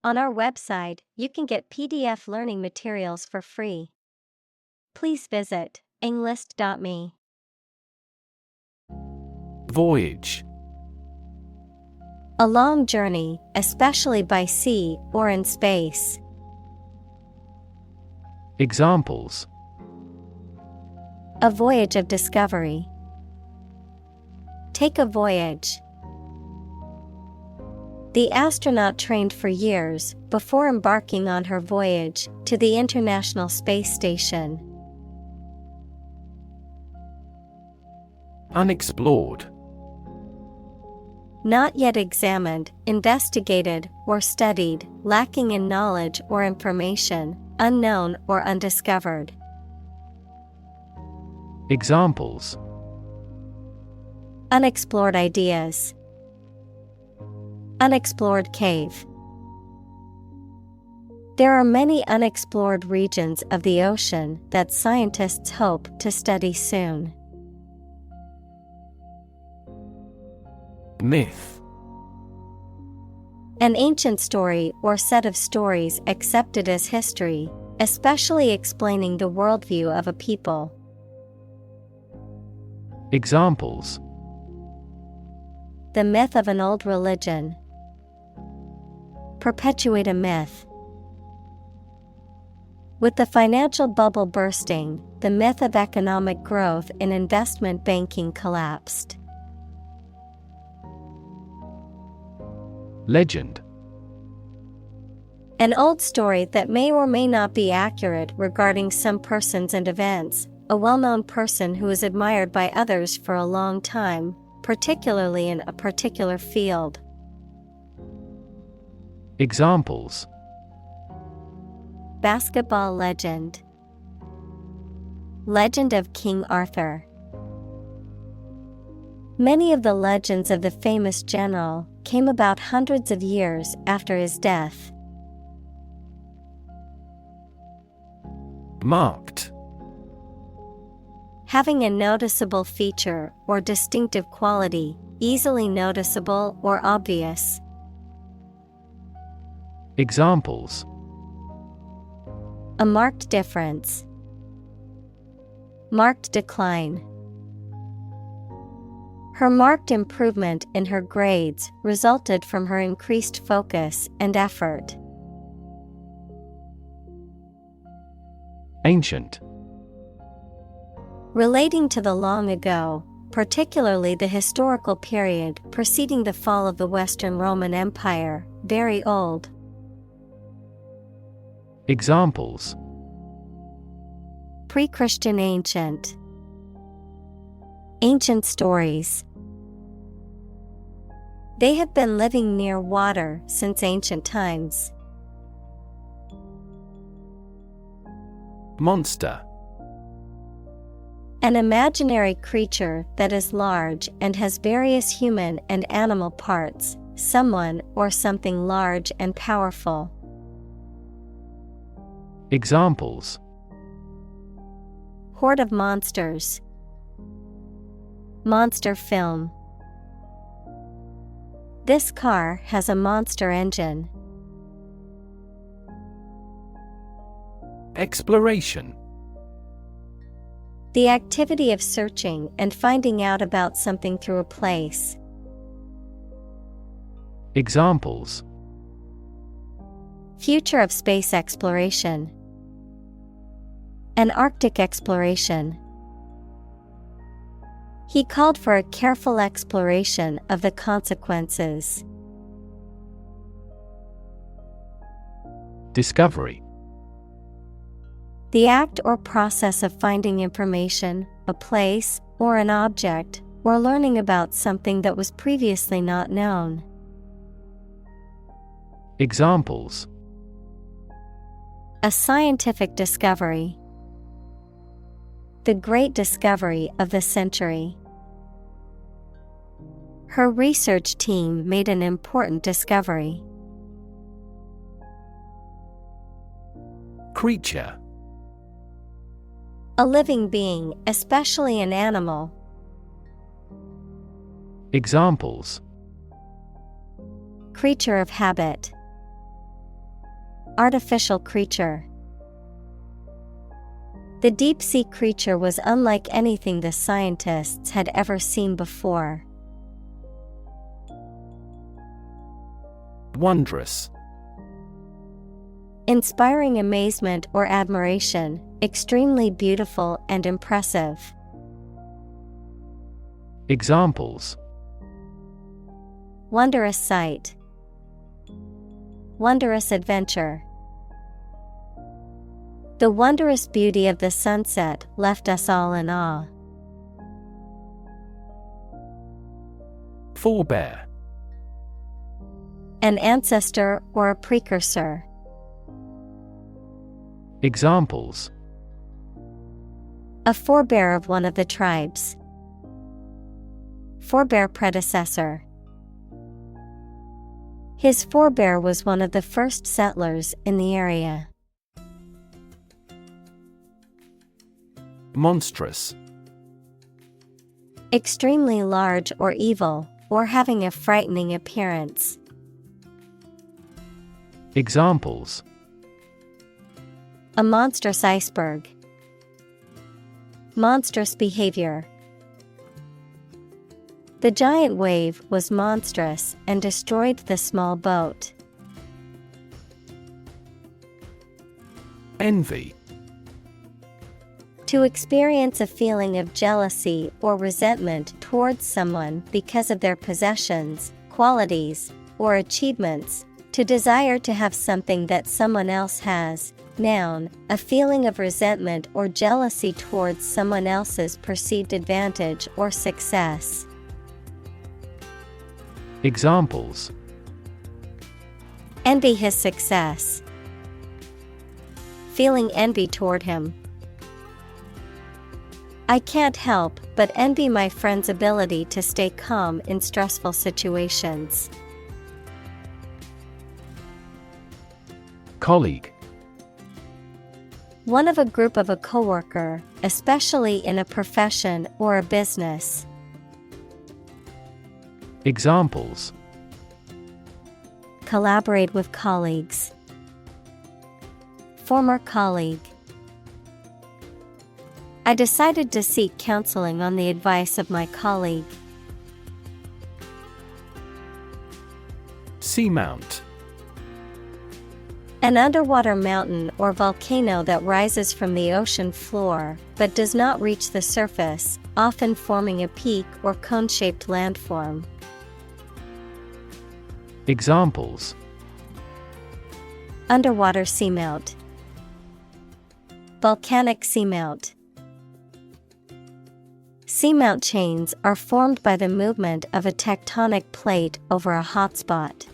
On our website, you can get PDF learning materials for free. Please visit englist.me. Voyage. A long journey, especially by sea or in space. Examples: A voyage of discovery. Take a voyage. The astronaut trained for years before embarking on her voyage to the International Space Station. Unexplored. Not yet examined, investigated, or studied, lacking in knowledge or information, unknown or undiscovered. Examples: Unexplored ideas. Unexplored cave. There are many unexplored regions of the ocean that scientists hope to study soon. Myth. An ancient story or set of stories accepted as history, especially explaining the worldview of a people. Examples: The myth of an old religion. Perpetuate a myth. With the financial bubble bursting, the myth of economic growth in investment banking collapsed. Legend. An old story that may or may not be accurate regarding some persons and events, a well-known person who is admired by others for a long time, particularly in a particular field. Examples: Basketball legend. Legend of King Arthur. Many of the legends of the famous general came about hundreds of years after his death. Marked. Having a noticeable feature or distinctive quality, easily noticeable or obvious. Examples: A marked difference. Marked decline. Her marked improvement in her grades resulted from her increased focus and effort. Ancient. Relating to the long ago, particularly the historical period preceding the fall of the Western Roman Empire, very old. Examples: Pre-Christian ancient. Ancient stories. They have been living near water since ancient times. Monster. An imaginary creature that is large and has various human and animal parts, someone or something large and powerful. Examples: Horde of monsters. Monster film. This car has a monster engine. Exploration. The activity of searching and finding out about something through a place. Examples: Future of space exploration. An Arctic exploration. He called for a careful exploration of the consequences. Discovery. The act or process of finding information, a place, or an object, or learning about something that was previously not known. Examples: A scientific discovery. The great discovery of the century. Her research team made an important discovery. Creature. A living being, especially an animal. Examples: Creature of habit. Artificial creature. The deep-sea creature was unlike anything the scientists had ever seen before. Wondrous. Inspiring amazement or admiration, extremely beautiful and impressive. Examples: Wondrous sight. Wondrous adventure. The wondrous beauty of the sunset left us all in awe. Forebear. An ancestor or a precursor. Examples: A forebear of one of the tribes. Forebear predecessor. His forebear was one of the first settlers in the area. Monstrous. Extremely large or evil, or having a frightening appearance. Examples: A monstrous iceberg. Monstrous behavior. The giant wave was monstrous and destroyed the small boat. Envy. To experience a feeling of jealousy or resentment towards someone because of their possessions, qualities, or achievements. To desire to have something that someone else has. Noun, a feeling of resentment or jealousy towards someone else's perceived advantage or success. Examples: Envy his success. Feeling envy toward him. I can't help but envy my friend's ability to stay calm in stressful situations. Colleague. One of a group of a coworker, especially in a profession or a business. Examples: Collaborate with colleagues. Former colleague. I decided to seek counseling on the advice of my colleague. Seamount. An underwater mountain or volcano that rises from the ocean floor, but does not reach the surface, often forming a peak or cone-shaped landform. Examples: Underwater seamount. Volcanic seamount. Seamount chains are formed by the movement of a tectonic plate over a hotspot.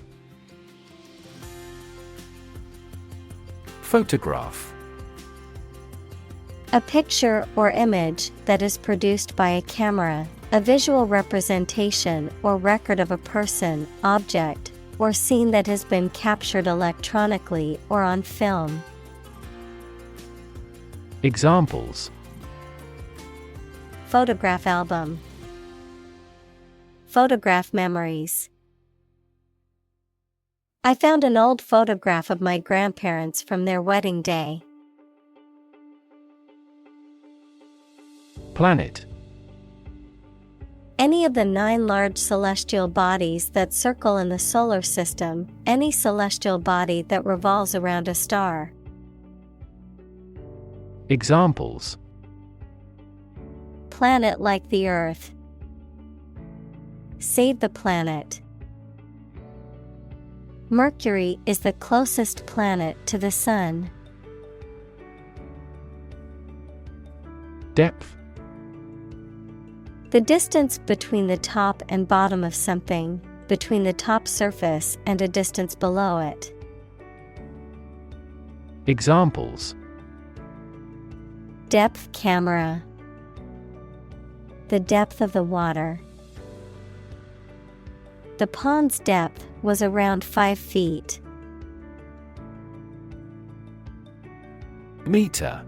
Photograph. A picture or image that is produced by a camera, a visual representation or record of a person, object, or scene that has been captured electronically or on film. Examples: Photograph album. Photograph memories. I found an old photograph of my grandparents from their wedding day. Planet. Any of the 9 large celestial bodies that circle in the solar system, any celestial body that revolves around a star. Examples: Planet like the Earth. Save the planet. Mercury is the closest planet to the Sun. Depth. The distance between the top and bottom of something, between the top surface and a distance below it. Examples: Depth camera. The depth of the water. The pond's depth was around 5 feet. Meter.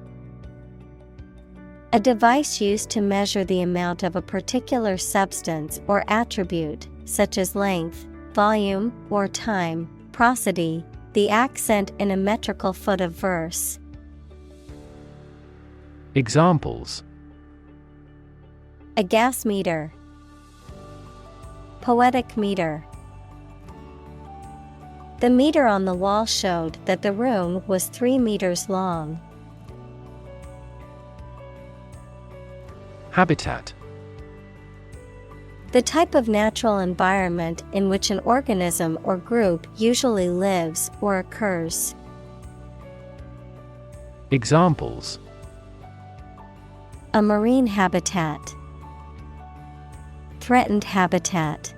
A device used to measure the amount of a particular substance or attribute, such as length, volume, or time, prosody, the accent in a metrical foot of verse. Examples: A gas meter. Poetic meter. The meter on the wall showed that the room was 3 meters long. Habitat. The type of natural environment in which an organism or group usually lives or occurs. Examples: A marine habitat. Threatened habitat.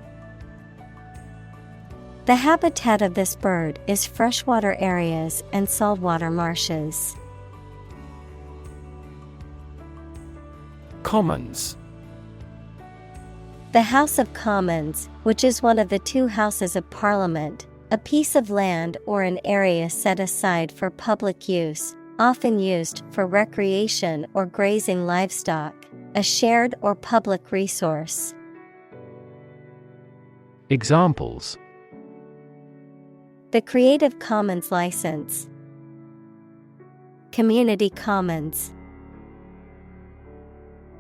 The habitat of this bird is freshwater areas and saltwater marshes. Commons. The House of Commons, which is one of the 2 houses of Parliament, a piece of land or an area set aside for public use, often used for recreation or grazing livestock, a shared or public resource. Examples: The Creative Commons license. Community commons.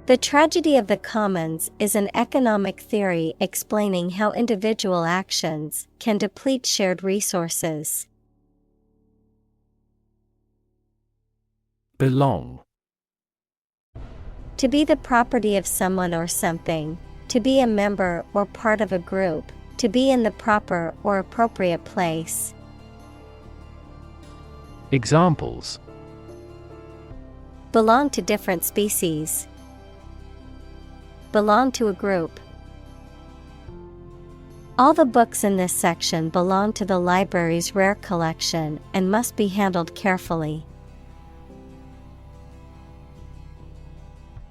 The tragedy of the commons is an economic theory explaining how individual actions can deplete shared resources. Belong. To be the property of someone or something, to be a member or part of a group, to be in the proper or appropriate place. Examples: Belong to different species. Belong to a group. All the books in this section belong to the library's rare collection and must be handled carefully.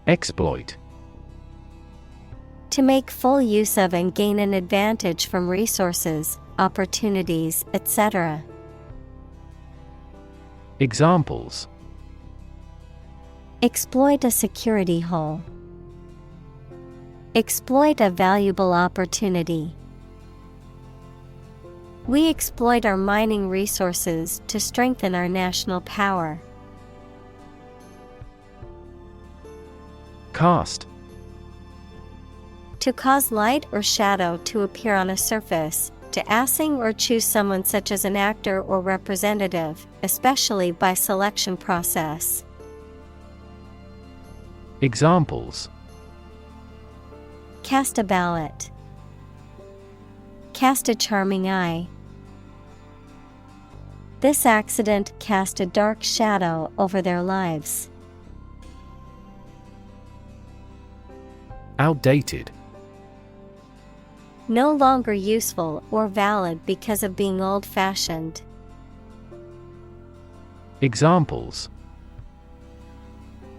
Exploit. To make full use of and gain an advantage from resources, opportunities, etc. Examples: Exploit a security hole. Exploit a valuable opportunity. We exploit our mining resources to strengthen our national power. Cast. To cause light or shadow to appear on a surface, to assign or choose someone such as an actor or representative, especially by selection process. Examples: Cast a ballot. Cast a charming eye. This accident cast a dark shadow over their lives. Outdated. No longer useful or valid because of being old-fashioned. Examples: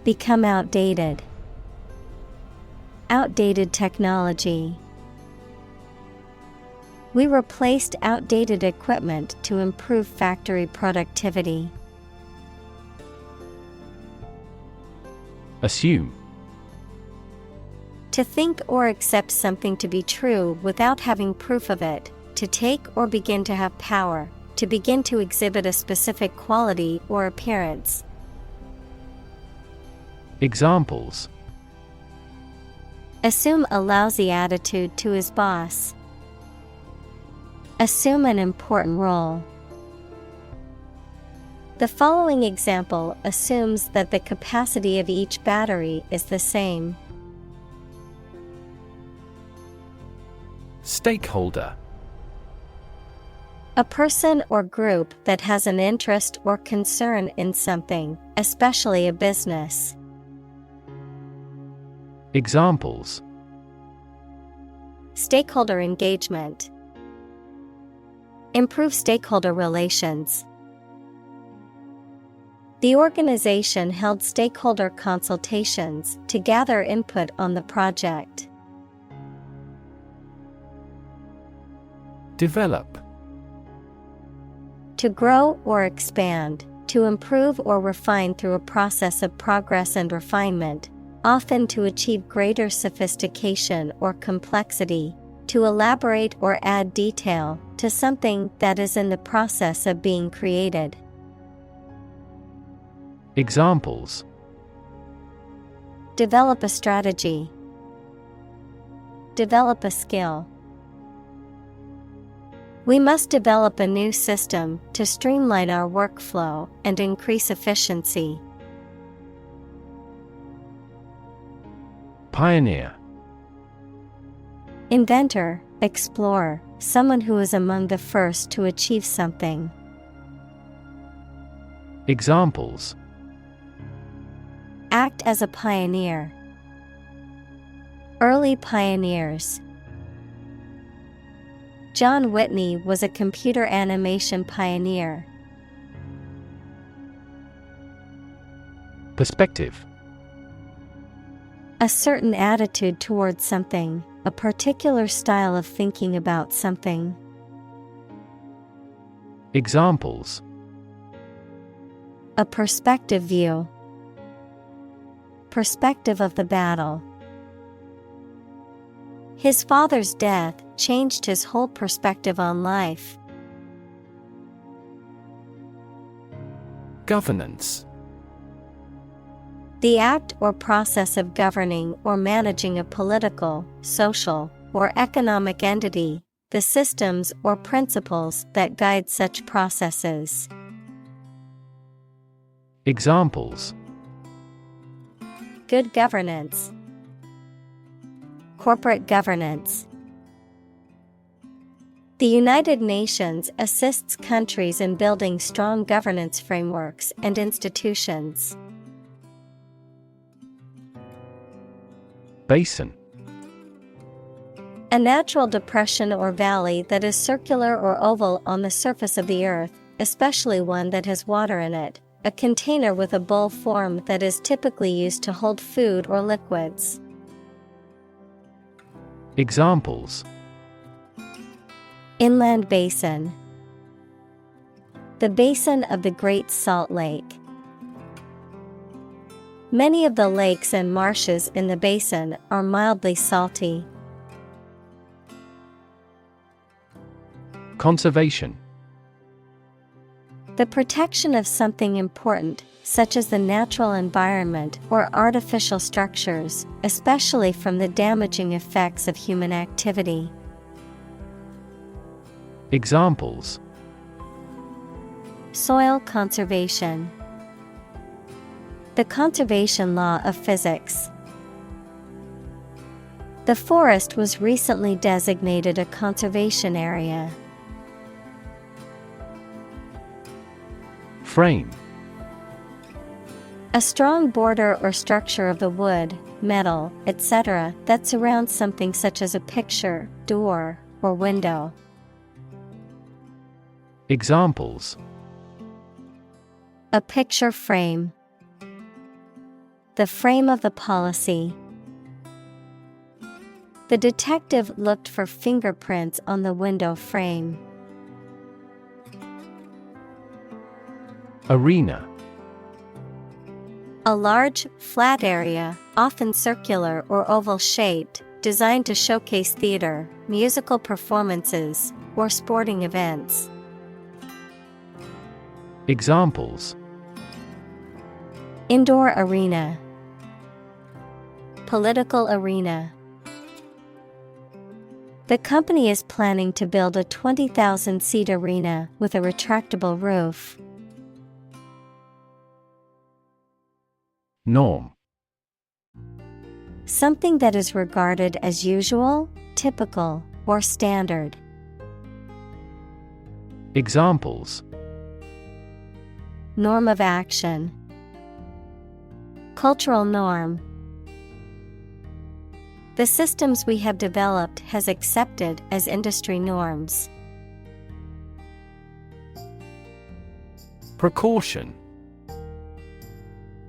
Become outdated. Outdated technology. We replaced outdated equipment to improve factory productivity. Assume. To think or accept something to be true without having proof of it, to take or begin to have power, to begin to exhibit a specific quality or appearance. Examples: Assume a lousy attitude to his boss. Assume an important role. The following example assumes that the capacity of each battery is the same. Stakeholder. A person or group that has an interest or concern in something, especially a business. Examples: Stakeholder engagement. Improve stakeholder relations. The organization held stakeholder consultations to gather input on the project. Develop. To grow or expand, to improve or refine through a process of progress and refinement, often to achieve greater sophistication or complexity, to elaborate or add detail, to something that is in the process of being created. Examples: Develop a strategy. Develop a skill. We must develop a new system to streamline our workflow and increase efficiency. Pioneer. Inventor, explorer, someone who is among the first to achieve something. Examples: Act as a pioneer. Early pioneers. John Whitney was a computer animation pioneer. Perspective. A certain attitude towards something, a particular style of thinking about something. Examples: A perspective view. Perspective of the battle. His father's death changed his whole perspective on life. Governance. The act or process of governing or managing a political, social, or economic entity, the systems or principles that guide such processes. Examples: Good governance. Corporate governance. The United Nations assists countries in building strong governance frameworks and institutions. Basin. A natural depression or valley that is circular or oval on the surface of the earth, especially one that has water in it. A container with a bowl form that is typically used to hold food or liquids. Examples: Inland basin. The basin of the Great Salt Lake. Many of the lakes and marshes in the basin are mildly salty. Conservation. The protection of something important, such as the natural environment or artificial structures, especially from the damaging effects of human activity. Examples: Soil conservation. The conservation law of physics. The forest was recently designated a conservation area. Frame. A strong border or structure of the wood, metal, etc. that surrounds something such as a picture, door, or window. Examples: A picture frame. The frame of the policy. The detective looked for fingerprints on the window frame. Arena. A large, flat area, often circular or oval-shaped, designed to showcase theater, musical performances, or sporting events. Examples: Indoor arena. Political arena. The company is planning to build a 20,000-seat arena with a retractable roof. Norm. Something that is regarded as usual, typical, or standard. Examples: Norm of action. Cultural norm. The systems we have developed has accepted as industry norms. Precaution.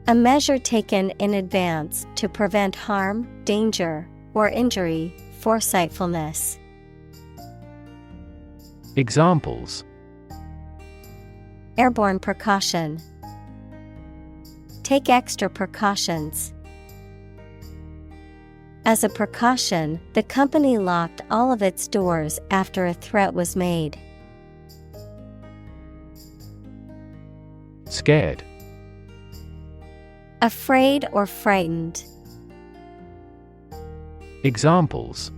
A measure taken in advance to prevent harm, danger, or injury, foresightfulness. Examples: Airborne precaution. Take extra precautions. As a precaution, the company locked all of its doors after a threat was made. Scared. Afraid or frightened. Examples: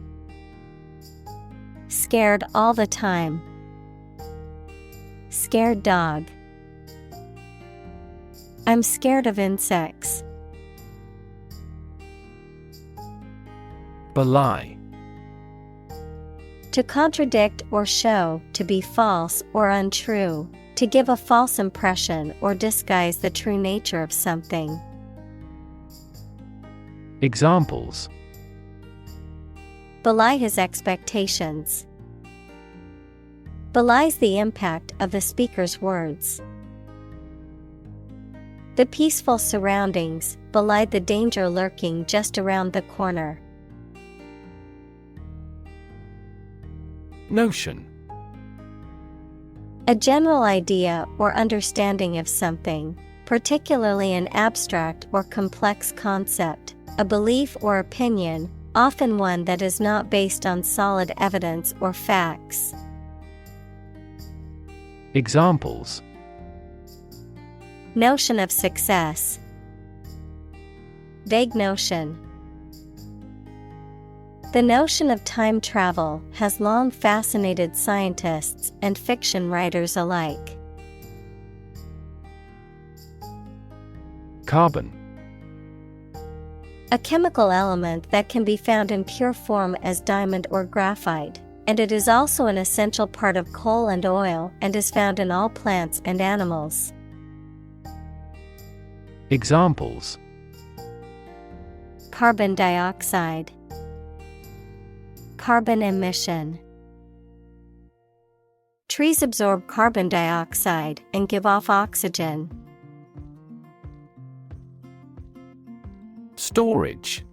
Scared all the time. Scared dog. I'm scared of insects. Belie. To contradict or show to be false or untrue, to give a false impression or disguise the true nature of something. Examples: Belie his expectations. Belies the impact of the speaker's words. The peaceful surroundings belied the danger lurking just around the corner. Notion. A general idea or understanding of something, particularly an abstract or complex concept, a belief or opinion, often one that is not based on solid evidence or facts. Examples: Notion of success. Vague notion. The notion of time travel has long fascinated scientists and fiction writers alike. Carbon. A chemical element that can be found in pure form as diamond or graphite, and it is also an essential part of coal and oil and is found in all plants and animals. Examples: Carbon dioxide. Carbon emission. Trees absorb carbon dioxide and give off oxygen. Storage.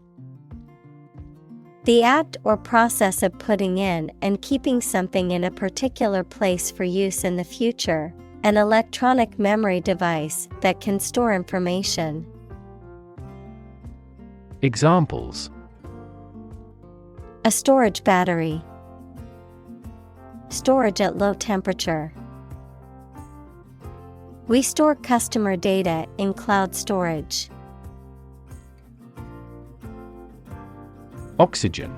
The act or process of putting in and keeping something in a particular place for use in the future, an electronic memory device that can store information. Examples: A storage battery. Storage at low temperature. We store customer data in cloud storage. Oxygen.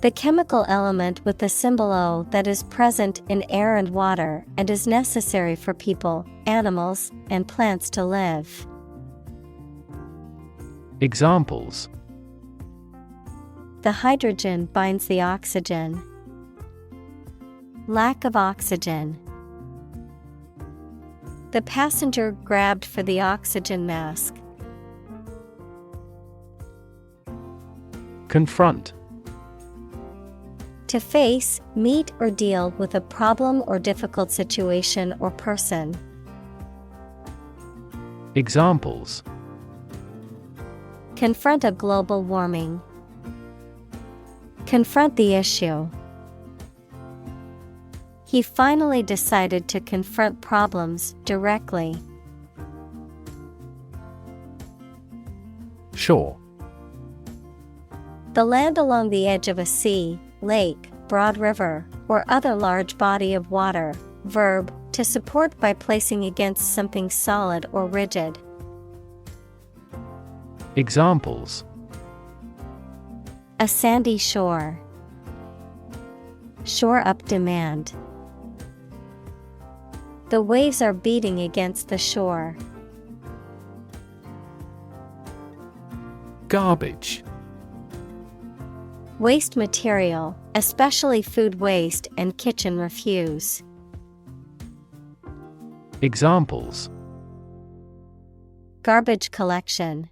The chemical element with the symbol O that is present in air and water and is necessary for people, animals, and plants to live. Examples: The hydrogen binds the oxygen. Lack of oxygen. The passenger grabbed for the oxygen mask. Confront. To face, meet, or deal with a problem or difficult situation or person. Examples: Confront a global warming. Confront the issue. He finally decided to confront problems directly. Shore. The land along the edge of a sea, lake, broad river, or other large body of water. Verb, to support by placing against something solid or rigid. Examples: A sandy shore. Shore up demand. The waves are beating against the shore. Garbage. Waste material, especially food waste and kitchen refuse. Examples: Garbage collection.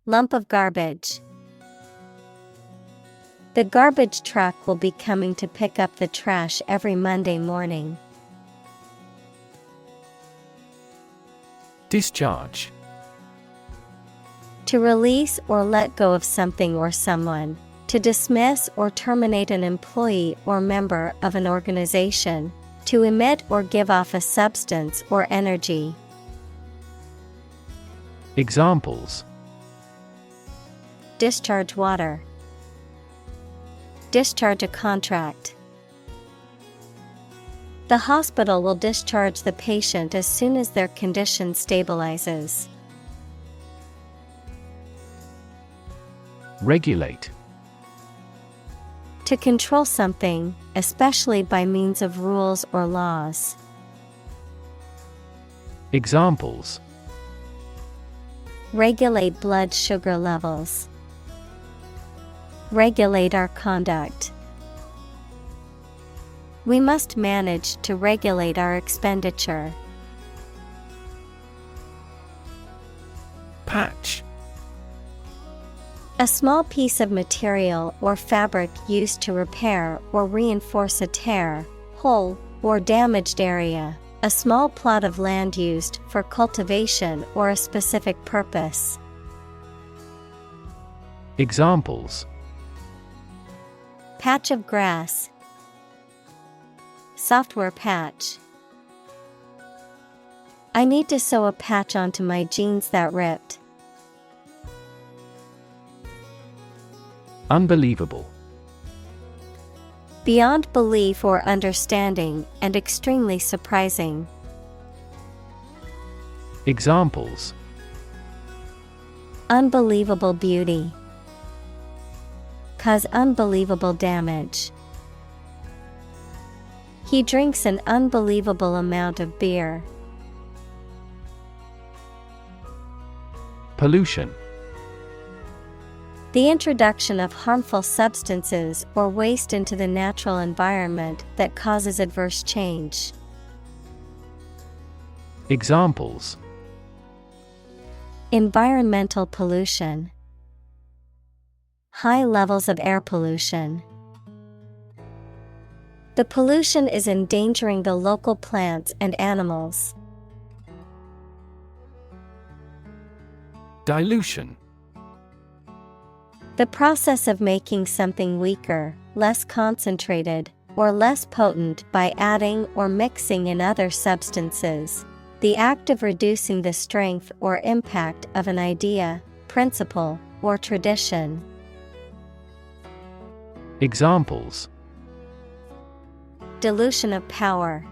Lump of garbage. The garbage truck will be coming to pick up the trash every Monday morning. Discharge. To release or let go of something or someone. To dismiss or terminate an employee or member of an organization. To emit or give off a substance or energy. Examples: Discharge water. Discharge a contract. The hospital will discharge the patient as soon as their condition stabilizes. Regulate. To control something, especially by means of rules or laws. Examples: Regulate blood sugar levels. Regulate our conduct. We must manage to regulate our expenditure. Patch. A small piece of material or fabric used to repair or reinforce a tear, hole, or damaged area. A small plot of land used for cultivation or a specific purpose. Examples: Patch of grass. Software patch. I need to sew a patch onto my jeans that ripped. Unbelievable. Beyond belief or understanding, and extremely surprising. Examples: Unbelievable beauty. Cause unbelievable damage. He drinks an unbelievable amount of beer. Pollution. The introduction of harmful substances or waste into the natural environment that causes adverse change. Examples: Environmental pollution. High levels of air pollution. The pollution is endangering the local plants and animals. Dilution. The process of making something weaker, less concentrated, or less potent by adding or mixing in other substances. The act of reducing the strength or impact of an idea, principle, or tradition. Examples: Dilution of power.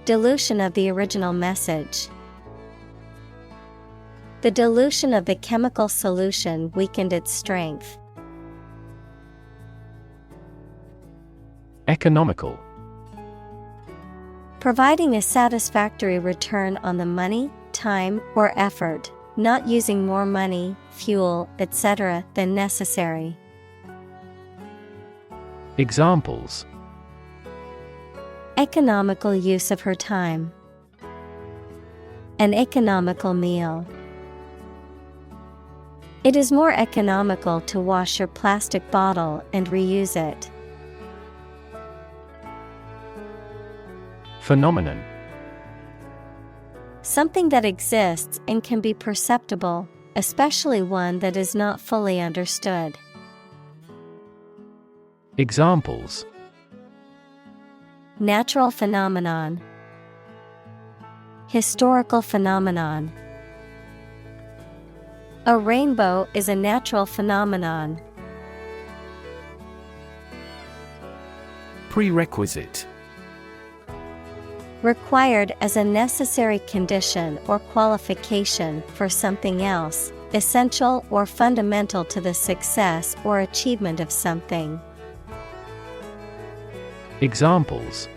Dilution of the original message. The dilution of the chemical solution weakened its strength. Economical. Providing a satisfactory return on the money, time, or effort, not using more money, fuel, etc. than necessary. Examples: Economical use of her time. An economical meal. It is more economical to wash your plastic bottle and reuse it. Phenomenon. Something that exists and can be perceptible, especially one that is not fully understood. Examples: Natural phenomenon. Historical phenomenon. A rainbow is a natural phenomenon. Prerequisite. Required as a necessary condition or qualification for something else, essential or fundamental to the success or achievement of something. Examples: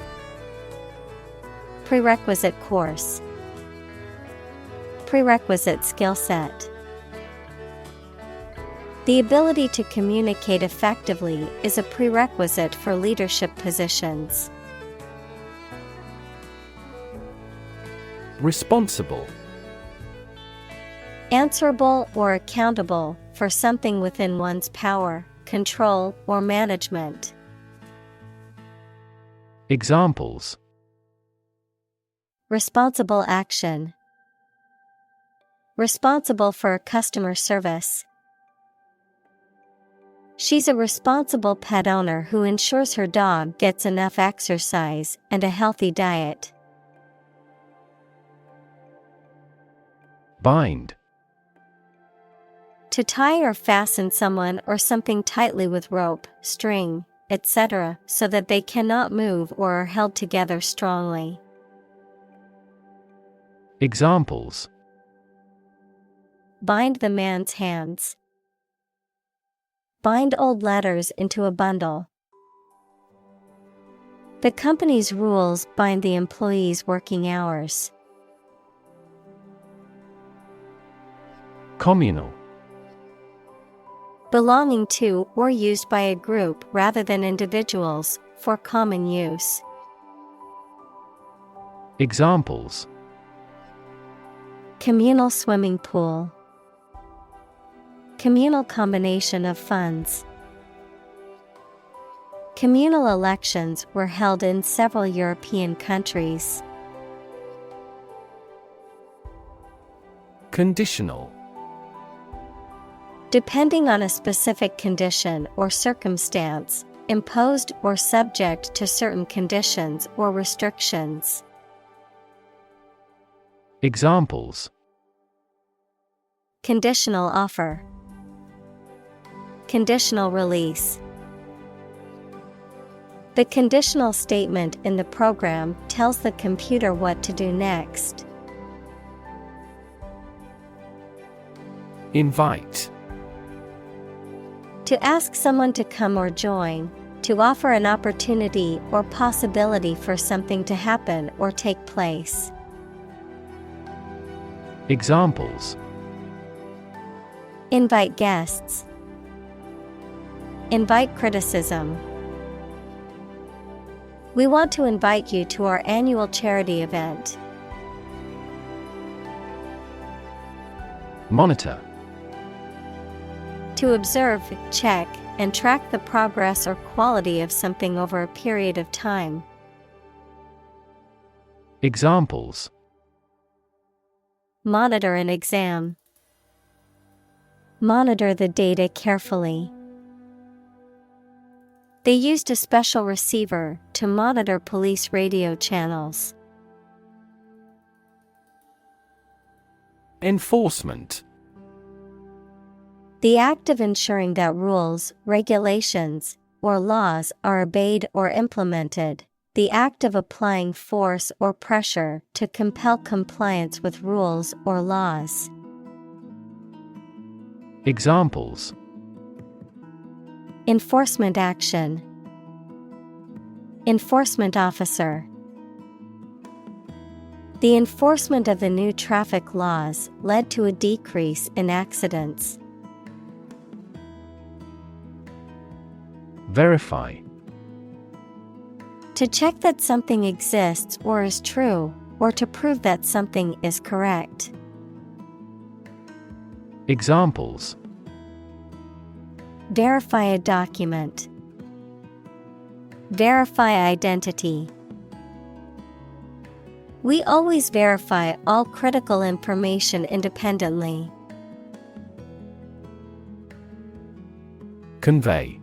Prerequisite course. Prerequisite skill set. The ability to communicate effectively is a prerequisite for leadership positions. Responsible. Answerable or accountable for something within one's power, control, or management. Examples: Responsible action. Responsible for customer service. She's a responsible pet owner who ensures her dog gets enough exercise and a healthy diet. Bind. To tie or fasten someone or something tightly with rope, string, etc., so that they cannot move or are held together strongly. Examples: Bind the man's hands. Bind old letters into a bundle. The company's rules bind the employees' working hours. Communal. Belonging to or used by a group rather than individuals, for common use. Examples: Communal swimming pool. Communal combination of funds. Communal elections were held in several European countries. Conditional. Depending on a specific condition or circumstance, imposed or subject to certain conditions or restrictions. Examples: Conditional offer. Conditional release. The conditional statement in the program tells the computer what to do next. Invite. To ask someone to come or join, to offer an opportunity or possibility for something to happen or take place. Examples: Invite guests. Invite criticism. We want to invite you to our annual charity event. Monitor. To observe, check, and track the progress or quality of something over a period of time. Examples: Monitor an exam. Monitor the data carefully. They used a special receiver to monitor police radio channels. Enforcement. The act of ensuring that rules, regulations, or laws are obeyed or implemented. The act of applying force or pressure to compel compliance with rules or laws. Examples: Enforcement action. Enforcement officer. The enforcement of the new traffic laws led to a decrease in accidents. Verify. To check that something exists or is true, or to prove that something is correct. Examples: Verify a document. Verify identity. We always verify all critical information independently. Convey.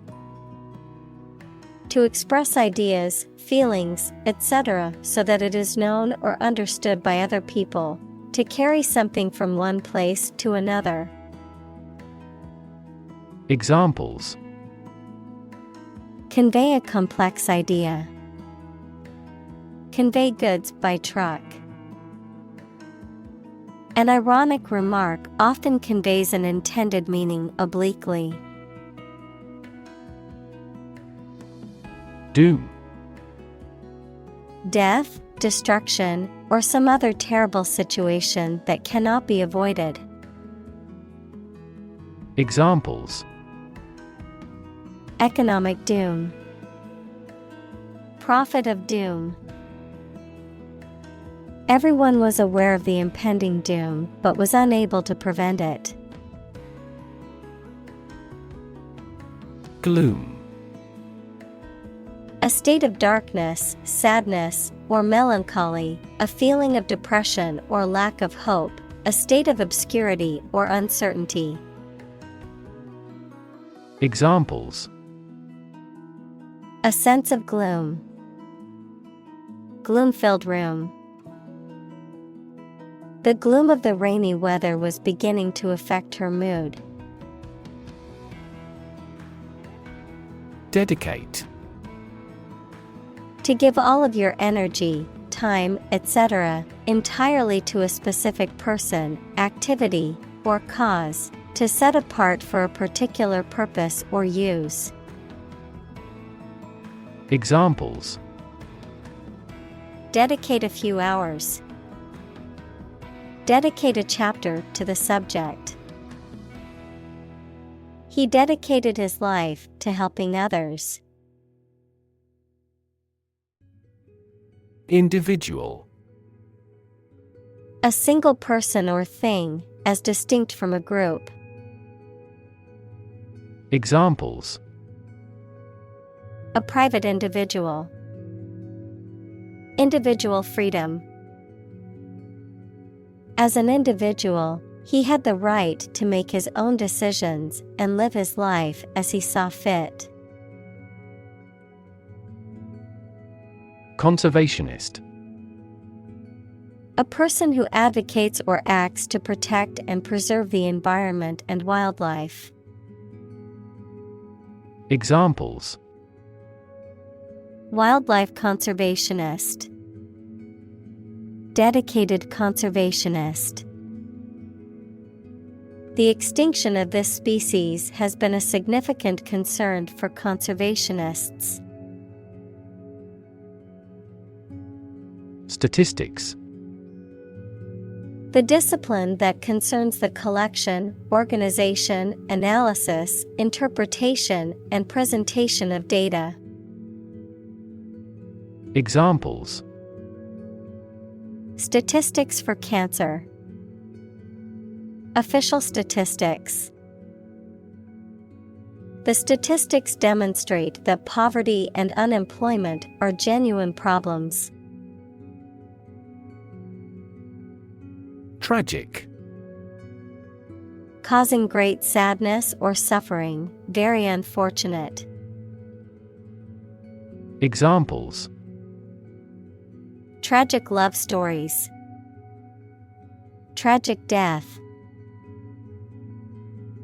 To express ideas, feelings, etc., so that it is known or understood by other people. To carry something from one place to another. Examples: Convey a complex idea. Convey goods by truck. An ironic remark often conveys an intended meaning obliquely. Doom. Death, destruction, or some other terrible situation that cannot be avoided. Examples: Economic doom. Prophet of doom. Everyone was aware of the impending doom, but was unable to prevent it. Gloom. A state of darkness, sadness, or melancholy, a feeling of depression or lack of hope, a state of obscurity or uncertainty. Examples: A sense of gloom. Gloom-filled room. The gloom of the rainy weather was beginning to affect her mood. Dedicate. To give all of your energy, time, etc., entirely to a specific person, activity, or cause, to set apart for a particular purpose or use. Examples: Dedicate a few hours. Dedicate a chapter to the subject. He dedicated his life to helping others. Individual. A single person or thing, as distinct from a group. Examples: A private individual. Individual freedom. As an individual, he had the right to make his own decisions and live his life as he saw fit. Conservationist. A person who advocates or acts to protect and preserve the environment and wildlife. Examples: Wildlife conservationist. Dedicated conservationist. The extinction of this species has been a significant concern for conservationists. Statistics. The discipline that concerns the collection, organization, analysis, interpretation, and presentation of data. Examples: Statistics for cancer. Official statistics. The statistics demonstrate that poverty and unemployment are genuine problems. Tragic. Causing great sadness or suffering, very unfortunate. Examples: Tragic love stories. Tragic death.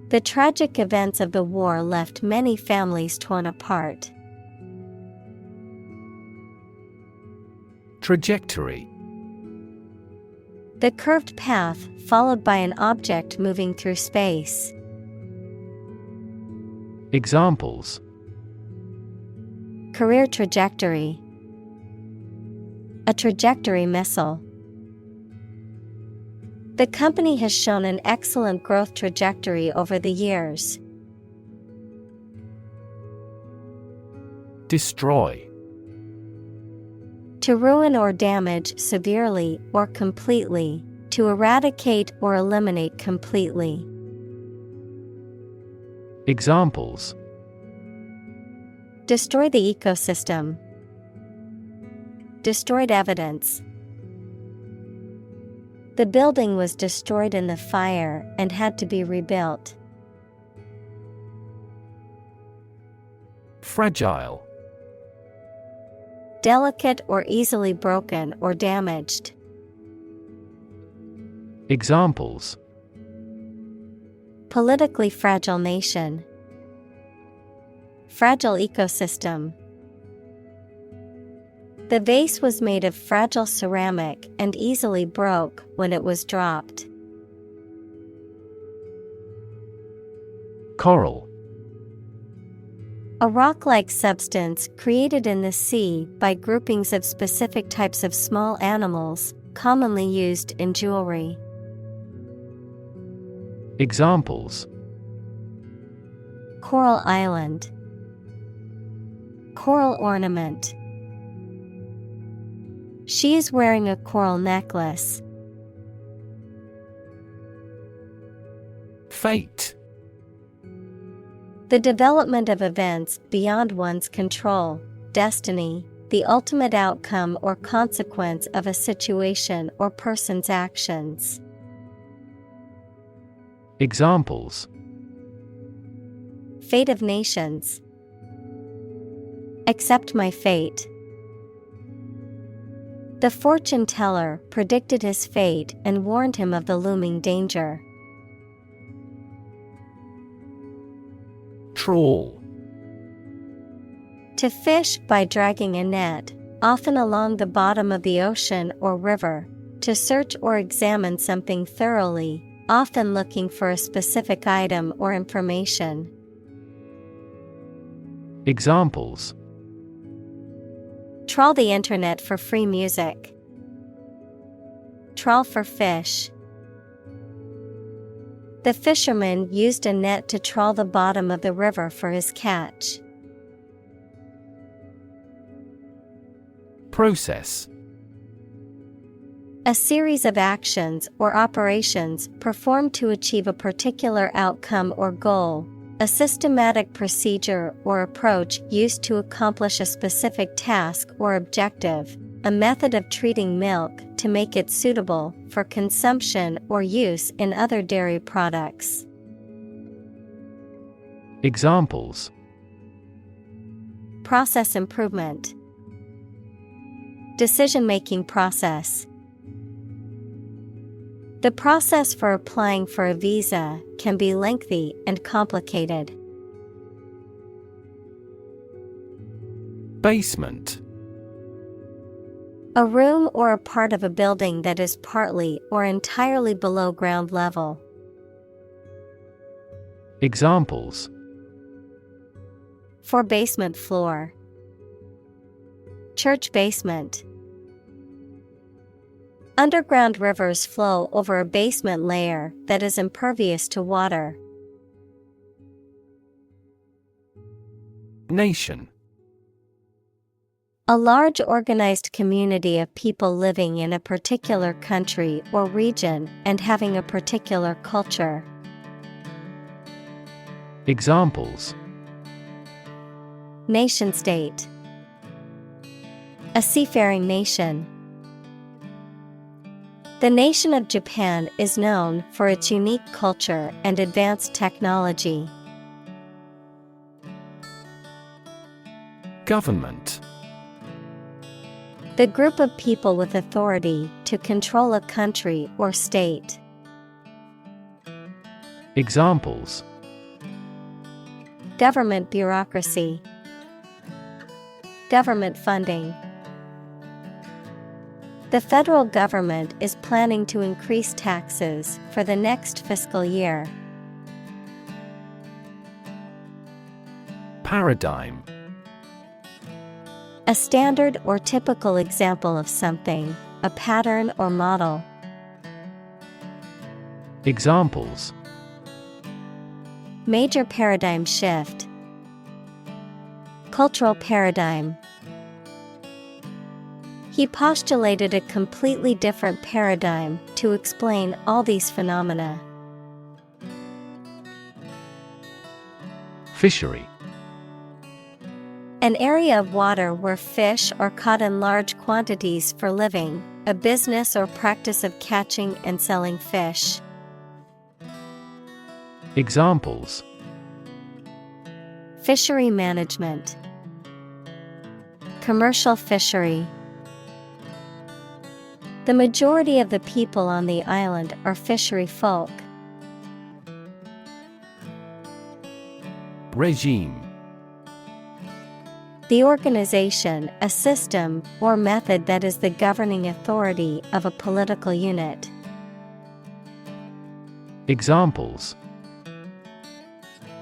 The tragic events of the war left many families torn apart. Trajectory. The curved path followed by an object moving through space. Examples: Career trajectory. A trajectory missile. The company has shown an excellent growth trajectory over the years. Destroy. To ruin or damage severely or completely, to eradicate or eliminate completely. Examples: Destroy the ecosystem. Destroyed evidence. The building was destroyed in the fire and had to be rebuilt. Fragile. Delicate or easily broken or damaged. Examples: Politically fragile nation. Fragile ecosystem. The vase was made of fragile ceramic and easily broke when it was dropped. Coral. A rock-like substance created in the sea by groupings of specific types of small animals, commonly used in jewelry. Examples: Coral island. Coral ornament. She is wearing a coral necklace. Fate. The development of events beyond one's control, destiny, the ultimate outcome or consequence of a situation or person's actions. Examples: Fate of nations. Accept my fate. The fortune teller predicted his fate and warned him of the looming danger. Trawl. To fish by dragging a net, often along the bottom of the ocean or river, to search or examine something thoroughly, often looking for a specific item or information. Examples: Trawl the internet for free music. Trawl for fish. The fisherman used a net to trawl the bottom of the river for his catch. Process: A series of actions or operations performed to achieve a particular outcome or goal, a systematic procedure or approach used to accomplish a specific task or objective, a method of treating milk to make it suitable for consumption or use in other dairy products. Examples: Process improvement. Decision-making process. The process for applying for a visa can be lengthy and complicated. Basement: A room or a part of a building that is partly or entirely below ground level. Examples: For basement floor. Church basement. Underground rivers flow over a basement layer that is impervious to water. Nation: A large organized community of people living in a particular country or region and having a particular culture. Examples: Nation state. A seafaring nation. The nation of Japan is known for its unique culture and advanced technology. Government: The group of people with authority to control a country or state. Examples: Government bureaucracy. Government funding. The federal government is planning to increase taxes for the next fiscal year. Paradigm: A standard or typical example of something, a pattern or model. Examples: Major paradigm shift. Cultural paradigm. He postulated a completely different paradigm to explain all these phenomena. Fishery: An area of water where fish are caught in large quantities for living, a business or practice of catching and selling fish. Examples: Fishery management. Commercial fishery. The majority of the people on the island are fishery folk. Regime: The organization, a system, or method that is the governing authority of a political unit. Examples: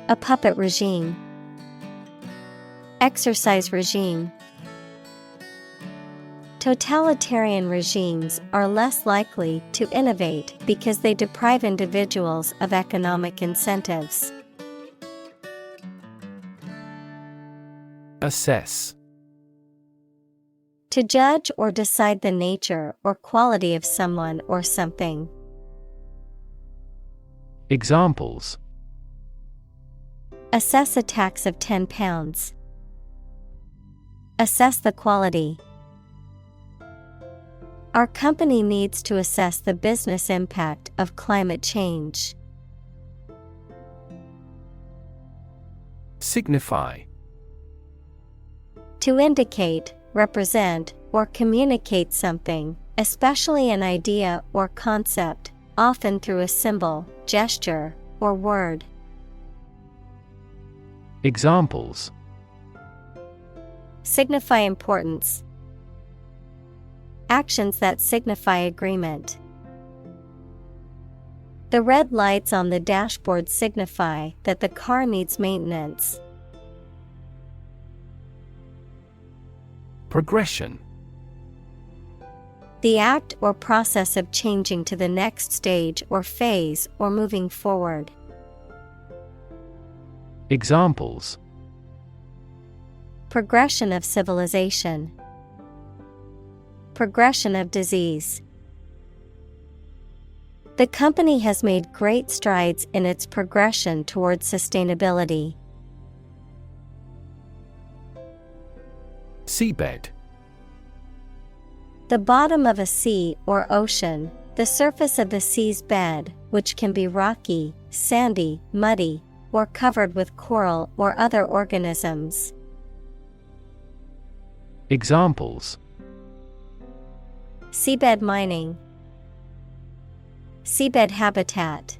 A puppet regime. Exercise regime. Totalitarian regimes are less likely to innovate because they deprive individuals of economic incentives. Assess: To judge or decide the nature or quality of someone or something. Examples: Assess a tax of £10. Assess the quality. Our company needs to assess the business impact of climate change. Signify: To indicate, represent, or communicate something, especially an idea or concept, often through a symbol, gesture, or word. Examples: Signify importance. Actions that signify agreement. The red lights on the dashboard signify that the car needs maintenance. Progression. The act or process of changing to the next stage or phase or moving forward. Examples: Progression of civilization. Progression of disease. The company has made great strides in its progression towards sustainability. Seabed. The bottom of a sea or ocean, the surface of the sea's bed, which can be rocky, sandy, muddy, or covered with coral or other organisms. Examples: Seabed mining. Seabed habitat.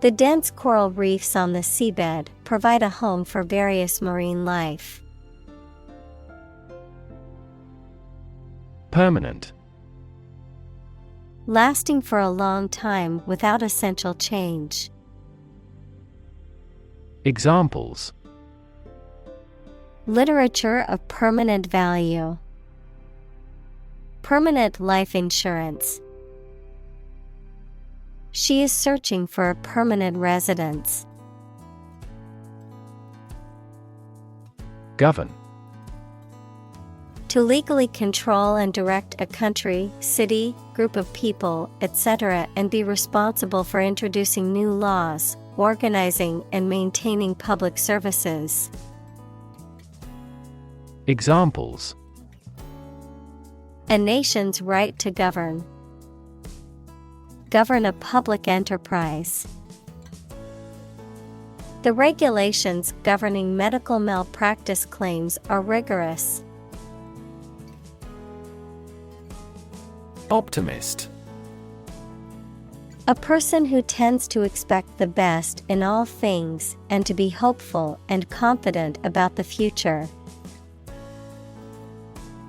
The dense coral reefs on the seabed provide a home for various marine life. Permanent. Lasting for a long time without essential change. Examples: Literature of permanent value. Permanent life insurance. She is searching for a permanent residence. Govern. To legally control and direct a country, city, group of people, etc., and be responsible for introducing new laws, organizing and maintaining public services. Examples: A nation's right to govern. Govern a public enterprise. The regulations governing medical malpractice claims are rigorous. Optimist. A person who tends to expect the best in all things and to be hopeful and confident about the future.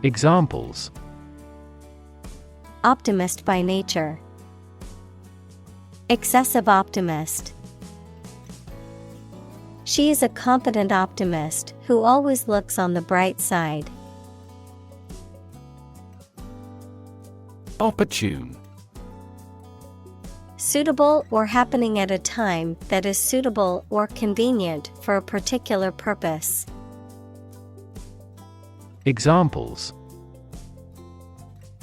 Examples: Optimist by nature. Excessive optimist. She is a confident optimist who always looks on the bright side. Opportune. Suitable or happening at a time that is suitable or convenient for a particular purpose. Examples: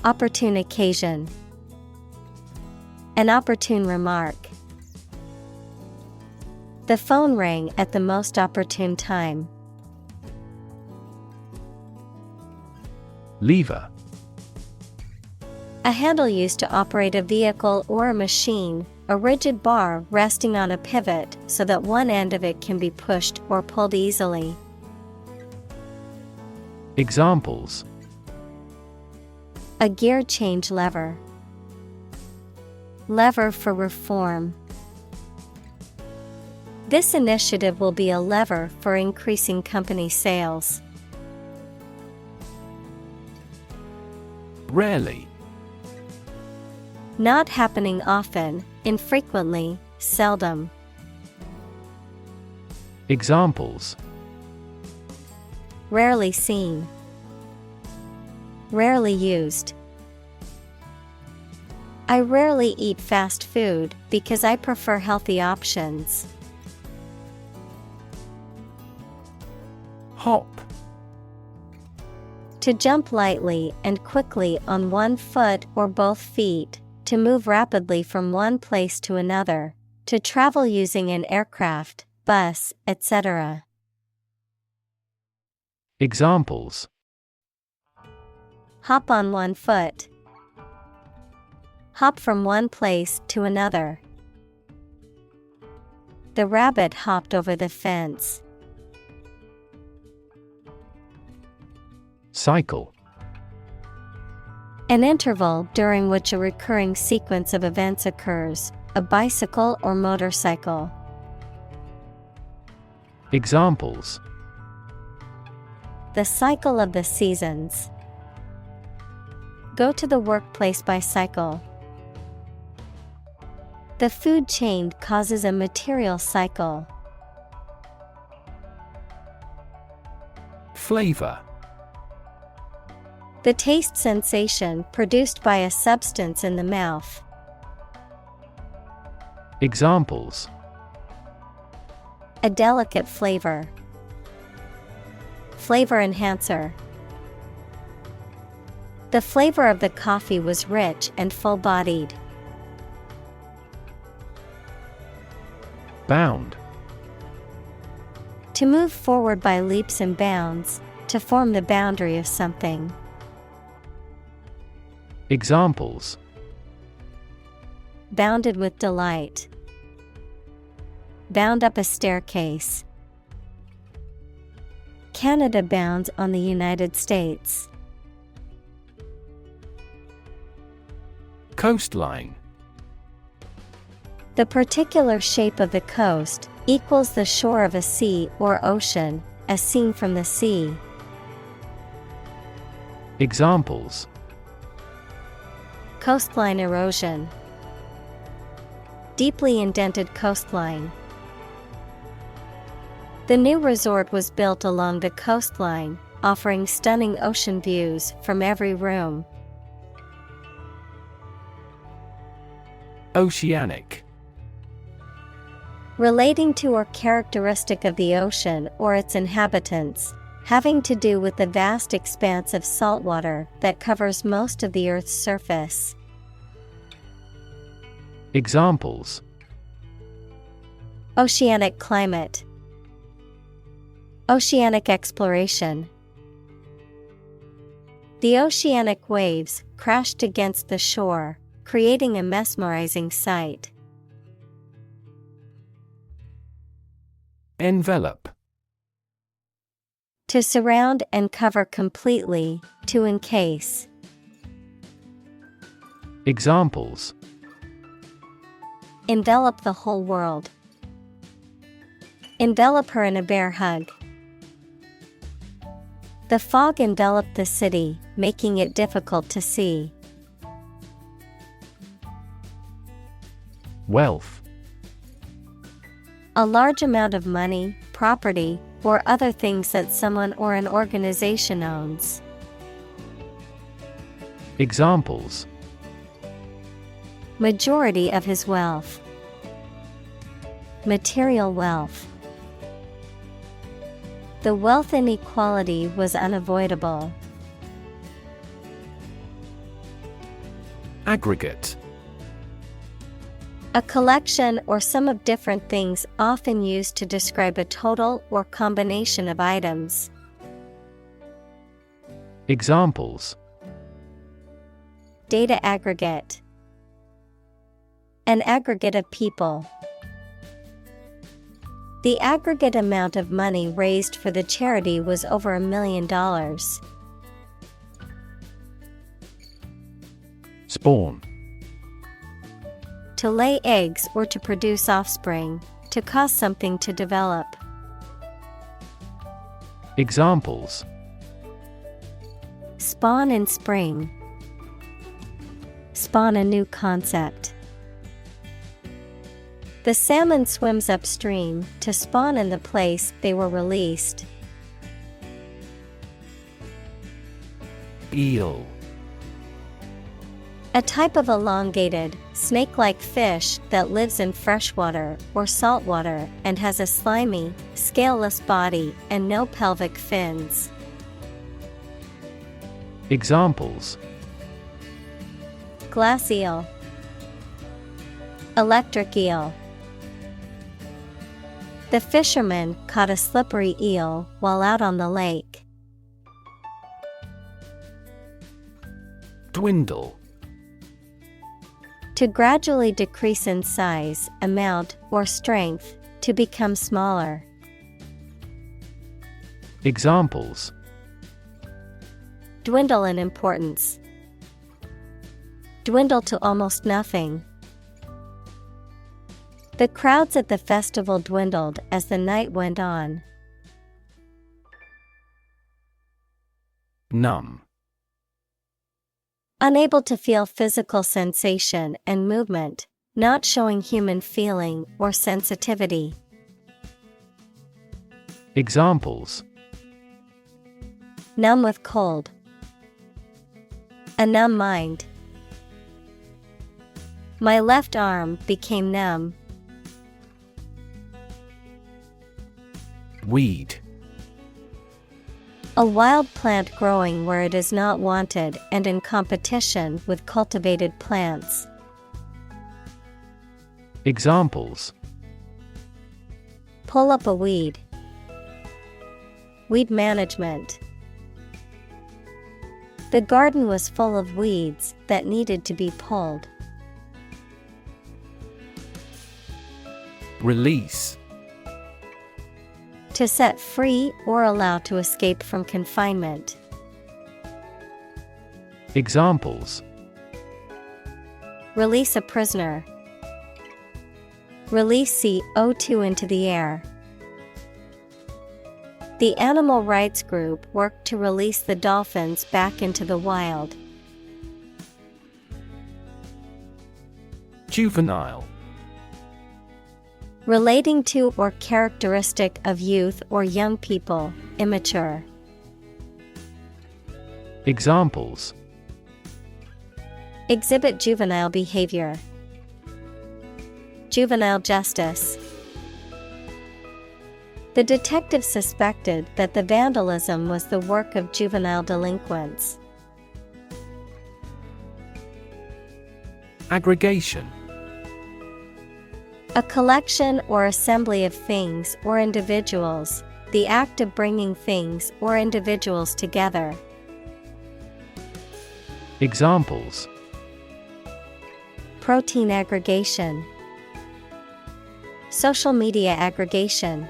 Opportune occasion. An opportune remark. The phone rang at the most opportune time. Lever. A handle used to operate a vehicle or a machine, a rigid bar resting on a pivot so that one end of it can be pushed or pulled easily. Examples: A gear change lever. Lever for reform. This initiative will be a lever for increasing company sales. Rarely. Not happening often, infrequently, seldom. Examples: Rarely seen. Rarely used. I rarely eat fast food because I prefer healthy options. Hop. To jump lightly and quickly on one foot or both feet, to move rapidly from one place to another, to travel using an aircraft, bus, etc. Examples: Hop on one foot. Hop from one place to another. The rabbit hopped over the fence. Cycle. An interval during which a recurring sequence of events occurs, a bicycle or motorcycle. Examples: The cycle of the seasons. Go to the workplace by cycle. The food chain causes a material cycle. Flavor. The taste sensation produced by a substance in the mouth. Examples. A delicate flavor. Flavor enhancer. The flavor of the coffee was rich and full-bodied. Bound. To move forward by leaps and bounds, to form the boundary of something. Examples. Bounded with delight. Bound up a staircase. Canada bounds on the United States. Coastline. The particular shape of the coast equals the shore of a sea or ocean, as seen from the sea. Examples. Coastline erosion. Deeply indented coastline. The new resort was built along the coastline, offering stunning ocean views from every room. Oceanic. Relating to or characteristic of the ocean or its inhabitants, having to do with the vast expanse of saltwater that covers most of the Earth's surface. Examples. Oceanic climate. Oceanic exploration. The oceanic waves crashed against the shore, creating a mesmerizing sight. Envelope. To surround and cover completely, to encase. Examples. Envelop the whole world. Envelop her in a bear hug. The fog enveloped the city, making it difficult to see. Wealth. A large amount of money, property, or other things that someone or an organization owns. Examples. Majority of his wealth. Material wealth. The wealth inequality was unavoidable. Aggregate. A collection or sum of different things often used to describe a total or combination of items. Examples. Data aggregate. An aggregate of people. The aggregate amount of money raised for the charity was over $1 million. Spawn. To lay eggs or to produce offspring, to cause something to develop. Examples. Spawn in spring. Spawn a new concept. The salmon swims upstream to spawn in the place they were released. Eel. A type of elongated, snake-like fish that lives in freshwater or saltwater and has a slimy, scaleless body and no pelvic fins. Examples. Glass eel. Electric eel. The fisherman caught a slippery eel while out on the lake. Dwindle. To gradually decrease in size, amount, or strength, to become smaller. Examples. Dwindle in importance. Dwindle to almost nothing. The crowds at the festival dwindled as the night went on. Numb. Unable to feel physical sensation and movement, not showing human feeling or sensitivity. Examples: Numb with cold. A numb mind. My left arm became numb. Weed. A wild plant growing where it is not wanted and in competition with cultivated plants. Examples: Pull up a weed. Weed management. The garden was full of weeds that needed to be pulled. Release. To set free or allow to escape from confinement. Examples: Release a prisoner. Release CO2 into the air. The animal rights group worked to release the dolphins back into the wild. Juvenile. Relating to or characteristic of youth or young people, immature. Examples: Exhibit juvenile behavior. Juvenile justice. The detective suspected that the vandalism was the work of juvenile delinquents. Aggregation. A collection or assembly of things or individuals, the act of bringing things or individuals together. Examples: Protein aggregation. Social media aggregation.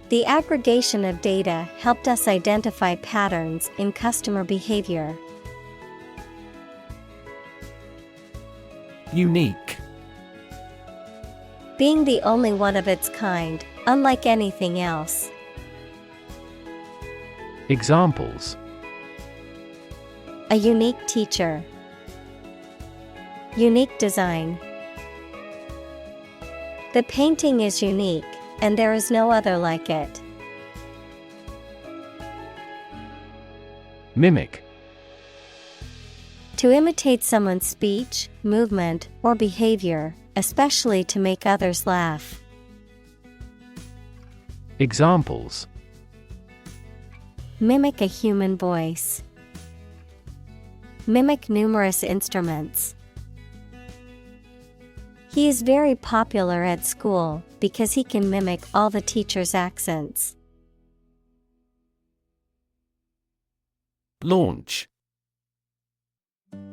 The aggregation of data helped us identify patterns in customer behavior. Unique. Being the only one of its kind, unlike anything else. Examples: A unique teacher. Unique design. The painting is unique, and there is no other like it. Mimic. To imitate someone's speech, movement, or behavior, especially to make others laugh. Examples: Mimic a human voice. Mimic numerous instruments. He is very popular at school because he can mimic all the teachers' accents. Launch.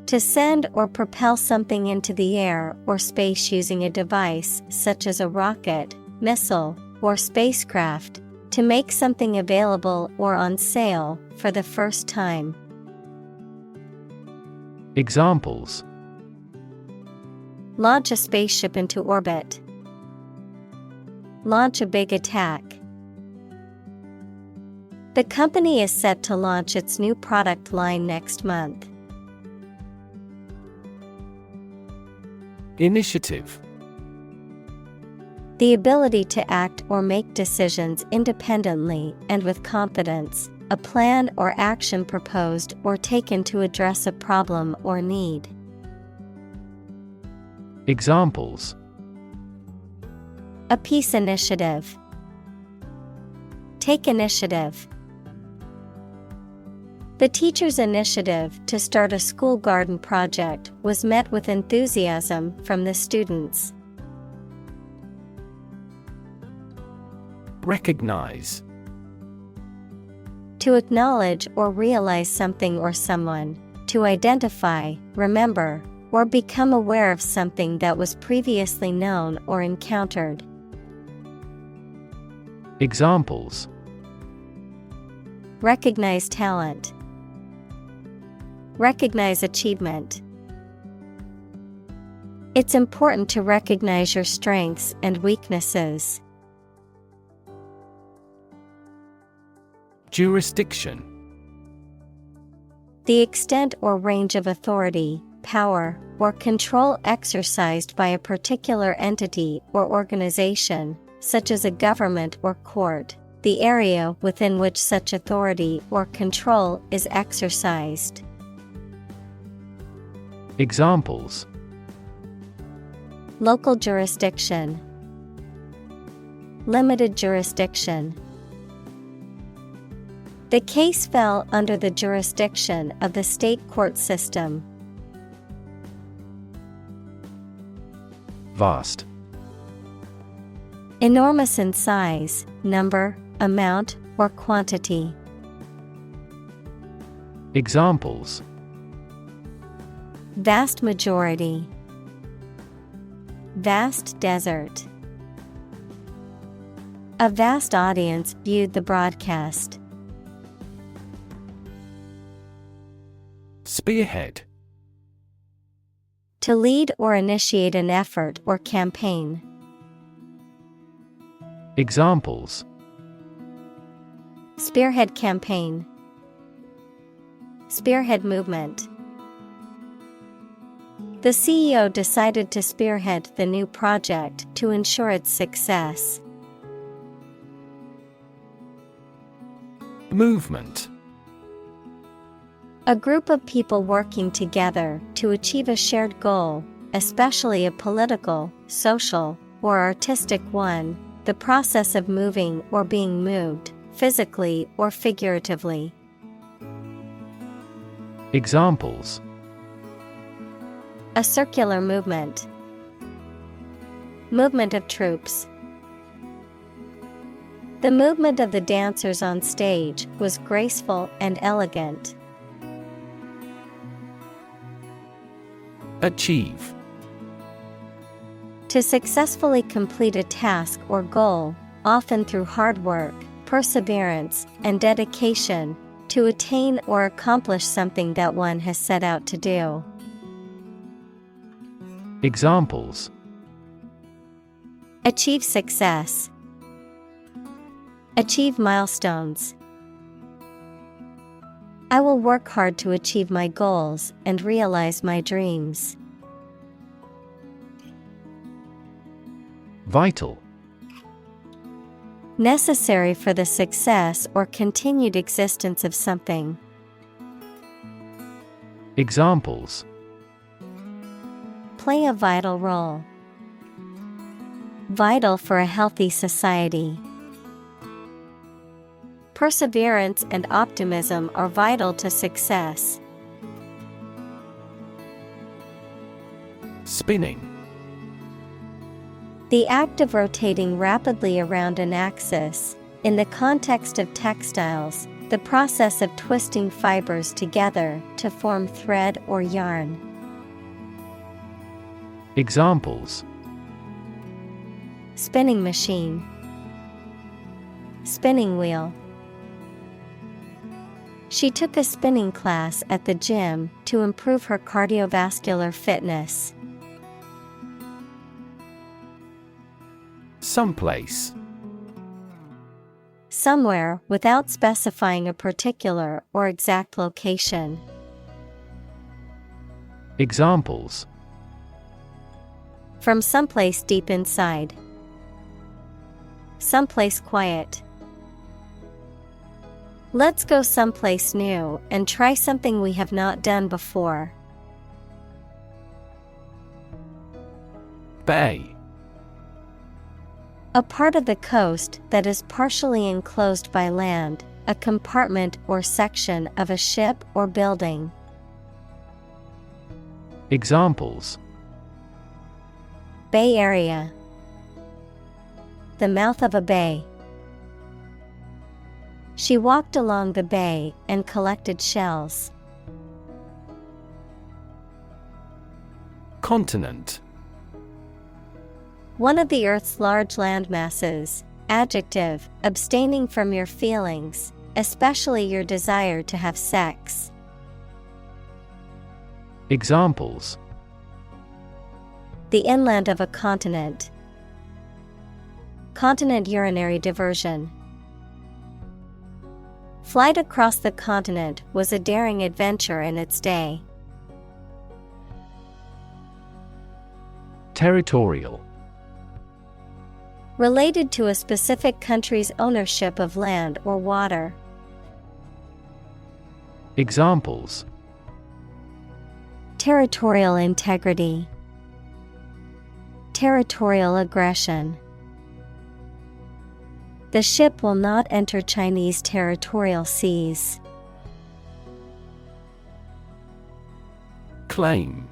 To send or propel something into the air or space using a device such as a rocket, missile, or spacecraft, to make something available or on sale for the first time. Examples: Launch a spaceship into orbit. Launch a big attack. The company is set to launch its new product line next month. Initiative. The ability to act or make decisions independently and with confidence, a plan or action proposed or taken to address a problem or need. Examples: A peace initiative. Take initiative. The teacher's initiative to start a school garden project was met with enthusiasm from the students. Recognize. To acknowledge or realize something or someone, to identify, remember, or become aware of something that was previously known or encountered. Examples: Recognize talent. Recognize achievement. It's important to recognize your strengths and weaknesses. Jurisdiction. The extent or range of authority, power, or control exercised by a particular entity or organization, such as a government or court, the area within which such authority or control is exercised. Examples: Local jurisdiction, limited jurisdiction. The case fell under the jurisdiction of the state court system. Vast. Enormous in size, number, amount, or quantity. Examples: Vast majority, vast desert. A vast audience viewed the broadcast. Spearhead. To lead or initiate an effort or campaign. Examples: Spearhead campaign, spearhead movement. The CEO decided to spearhead the new project to ensure its success. Movement. A group of people working together to achieve a shared goal, especially a political, social, or artistic one, the process of moving or being moved, physically or figuratively. Examples: A circular movement, movement of troops. The movement of the dancers on stage was graceful and elegant. Achieve. To successfully complete a task or goal, often through hard work, perseverance, and dedication, to attain or accomplish something that one has set out to do. Examples: Achieve success, achieve milestones. I will work hard to achieve my goals and realize my dreams. Vital. Necessary for the success or continued existence of something. Examples: Play a vital role. Vital for a healthy society. Perseverance and optimism are vital to success. Spinning. The act of rotating rapidly around an axis. In the context of textiles, the process of twisting fibers together to form thread or yarn. Examples: Spinning machine, spinning wheel. She took a spinning class at the gym to improve her cardiovascular fitness. Someplace. Somewhere without specifying a particular or exact location. Examples: From someplace deep inside. Someplace quiet. Let's go someplace new and try something we have not done before. Bay. A part of the coast that is partially enclosed by land, a compartment or section of a ship or building. Examples: Bay Area. The mouth of a bay. She walked along the bay and collected shells. Continent. One of the Earth's large landmasses. Adjective, abstaining from your feelings, especially your desire to have sex. Examples: The inland of a continent. Continent urinary diversion. Flight across the continent was a daring adventure in its day. Territorial. Related to a specific country's ownership of land or water. Examples: Territorial integrity. Territorial aggression. The ship will not enter Chinese territorial seas. Claim.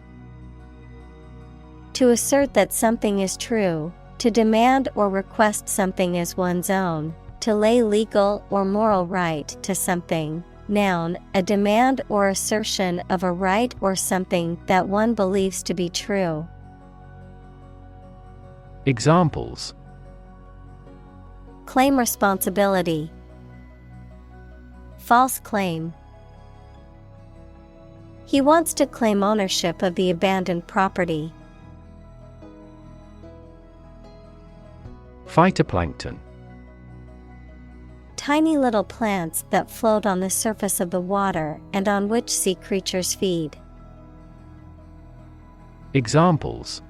To assert that something is true, to demand or request something as one's own, to lay legal or moral right to something. Noun, a demand or assertion of a right or something that one believes to be true. Examples: Claim responsibility. False claim. He wants to claim ownership of the abandoned property. Phytoplankton. Tiny little plants that float on the surface of the water and on which sea creatures feed. Examples: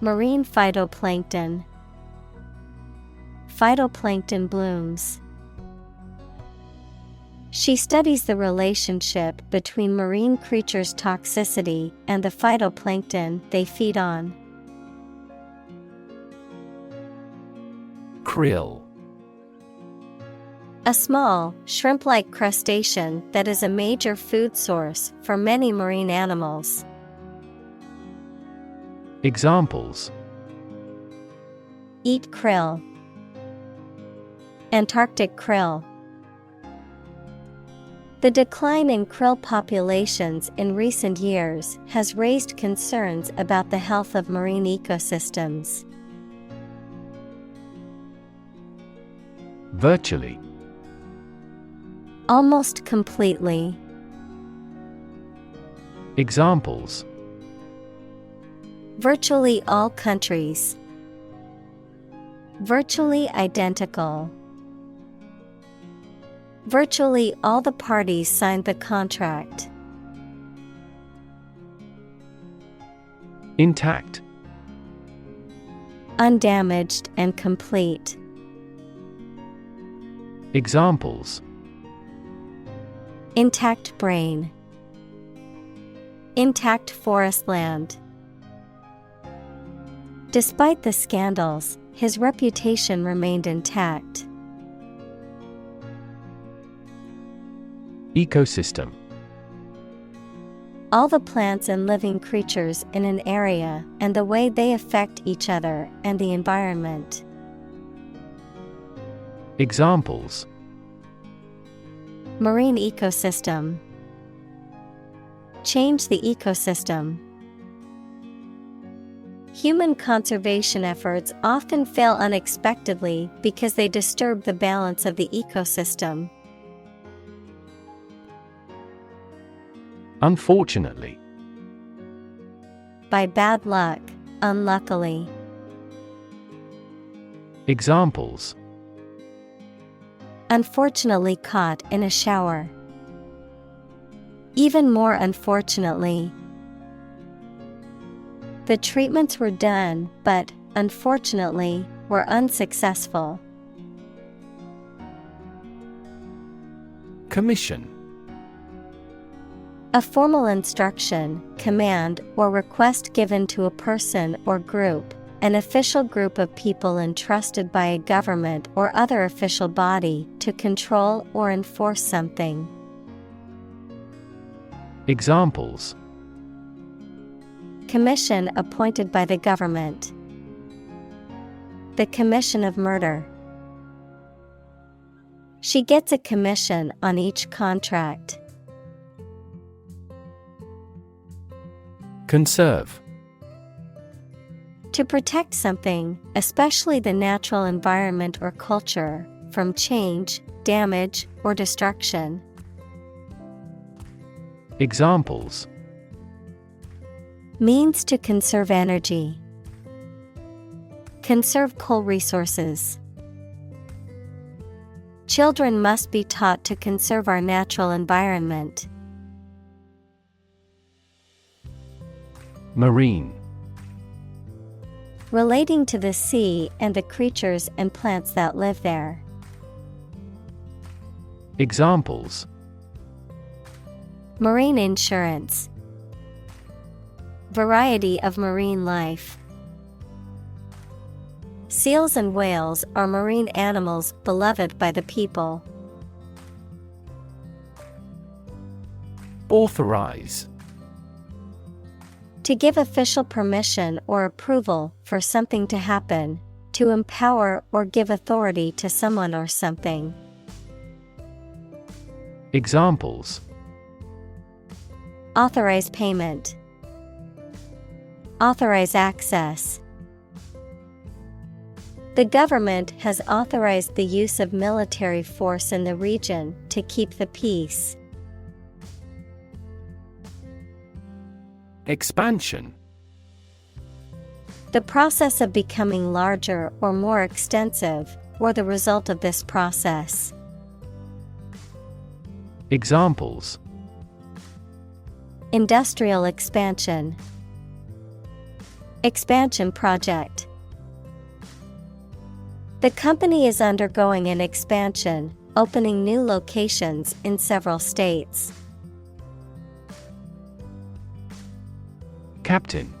Marine phytoplankton. Phytoplankton blooms. She studies the relationship between marine creatures' toxicity and the phytoplankton they feed on. Krill. A small, shrimp-like crustacean that is a major food source for many marine animals. Examples: Eat krill. Antarctic krill. The decline in krill populations in recent years has raised concerns about the health of marine ecosystems. Virtually. Almost completely. Examples: Virtually all countries. Virtually identical. Virtually all the parties signed the contract. Intact. Undamaged and complete. Examples: Intact brain. Intact forest land. Despite the scandals, his reputation remained intact. Ecosystem. All the plants and living creatures in an area and the way they affect each other and the environment. Examples: Marine ecosystem. Change the ecosystem. Human conservation efforts often fail unexpectedly because they disturb the balance of the ecosystem. Unfortunately. By bad luck, unluckily. Examples: Unfortunately caught in a shower. Even more unfortunately. The treatments were done, but, unfortunately, were unsuccessful. Commission. A formal instruction, command, or request given to a person or group, an official group of people entrusted by a government or other official body to control or enforce something. Examples: Commission appointed by the government. The commission of murder. She gets a commission on each contract. Conserve. To protect something, especially the natural environment or culture, from change, damage, or destruction. Examples: Means to conserve energy. Conserve coal resources. Children must be taught to conserve our natural environment. Marine. Relating to the sea and the creatures and plants that live there. Examples: Marine insurance. Variety of marine life. Seals and whales are marine animals beloved by the people. Authorize. To give official permission or approval for something to happen, to empower or give authority to someone or something. Examples: Authorize payment. Authorize access. The government has authorized the use of military force in the region to keep the peace. Expansion. The process of becoming larger or more extensive, or the result of this process. Examples: Industrial expansion. Expansion project. The company is undergoing an expansion, opening new locations in several states. Captain.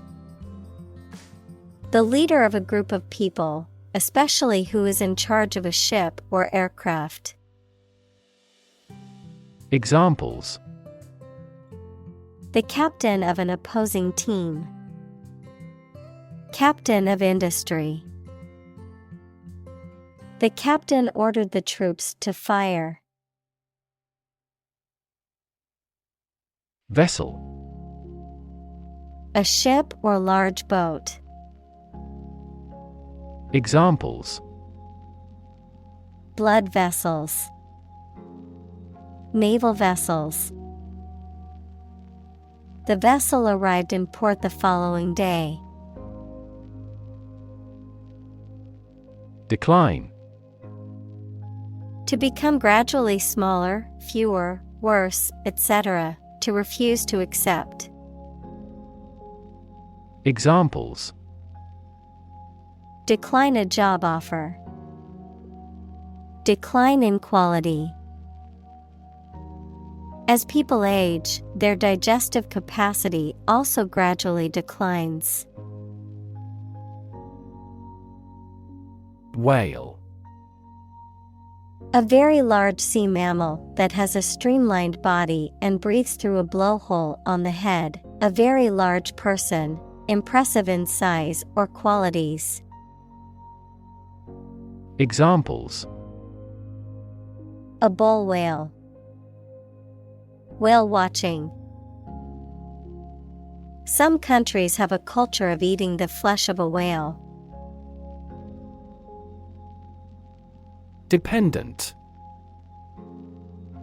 The leader of a group of people, especially who is in charge of a ship or aircraft. Examples: The captain of an opposing team. Captain of industry. The captain ordered the troops to fire. Vessel. A ship or large boat. Examples: Blood vessels. Naval vessels. The vessel arrived in port the following day. Decline. To become gradually smaller, fewer, worse, etc., to refuse to accept. Examples: Decline a job offer. Decline in quality. As people age, their digestive capacity also gradually declines. Whale. A very large sea mammal that has a streamlined body and breathes through a blowhole on the head. A very large person, impressive in size or qualities. Examples: A bull whale. Whale watching. Some countries have a culture of eating the flesh of a whale. Dependent.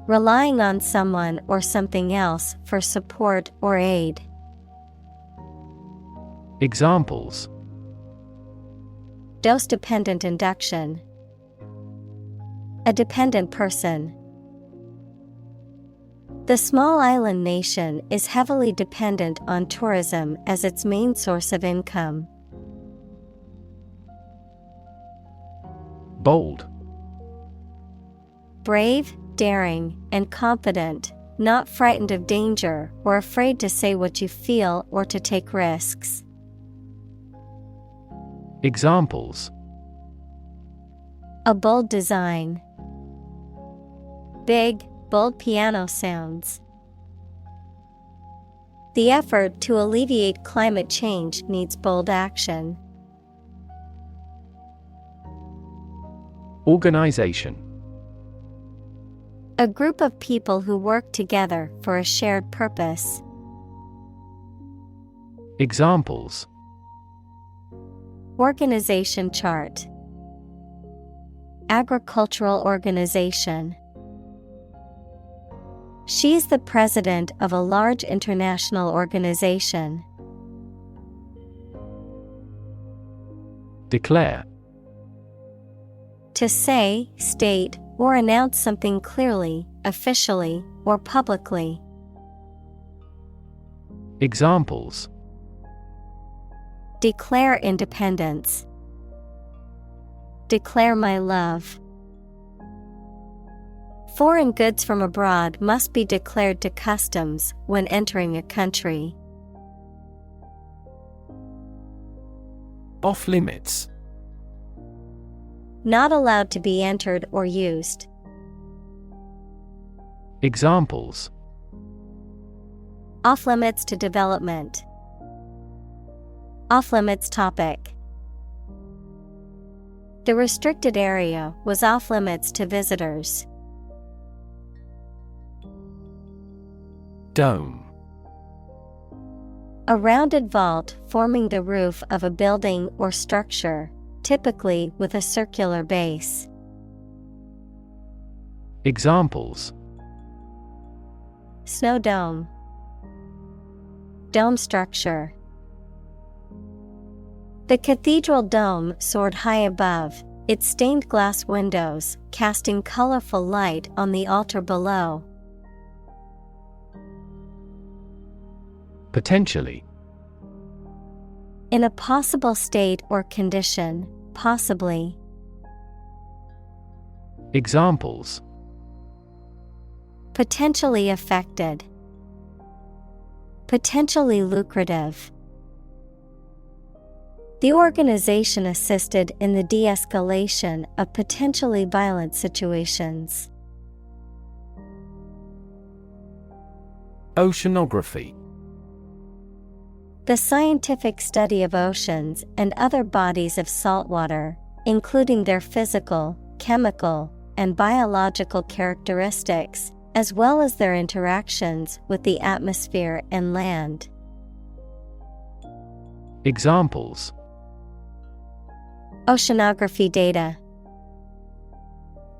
Relying on someone or something else for support or aid. Examples: Dose-dependent induction. A dependent person. The small island nation is heavily dependent on tourism as its main source of income. Bold. Brave, daring, and confident, not frightened of danger or afraid to say what you feel or to take risks. Examples: A bold design. Big, bold piano sounds. The effort to alleviate climate change needs bold action. Organization. A group of people who work together for a shared purpose. Examples: Organization chart. Agricultural organization. She is the president of a large international organization. To Declare. say, state, or announce something clearly, officially, or publicly. Examples: Declare independence. Declare my love. Foreign goods from abroad must be declared to customs when entering a country. Off-limits. Not allowed to be entered or used. Examples: Off-limits to development. Off-limits topic. The restricted area was off-limits to visitors. Dome. A rounded vault forming the roof of a building or structure, typically with a circular base. Examples: Snow dome. Dome structure. The cathedral dome soared high above, its stained glass windows casting colorful light on the altar below. Potentially. In a possible state or condition, possibly. Examples: Potentially affected. Potentially lucrative. The organization assisted in the de-escalation of potentially violent situations. Oceanography. The scientific study of oceans and other bodies of saltwater, including their physical, chemical, and biological characteristics, as well as their interactions with the atmosphere and land. Examples: Oceanography data.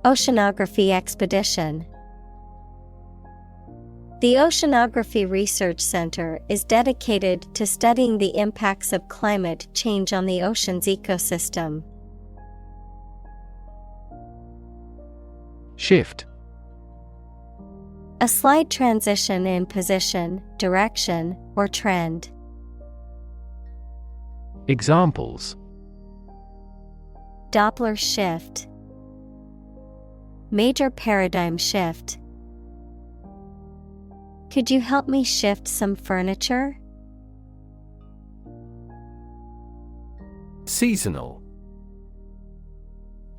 Oceanography expedition. The Oceanography Research Center is dedicated to studying the impacts of climate change on the ocean's ecosystem. Shift. A slight transition in position, direction, or trend. Examples: Doppler shift. Major paradigm shift. Could you help me shift some furniture? Seasonal.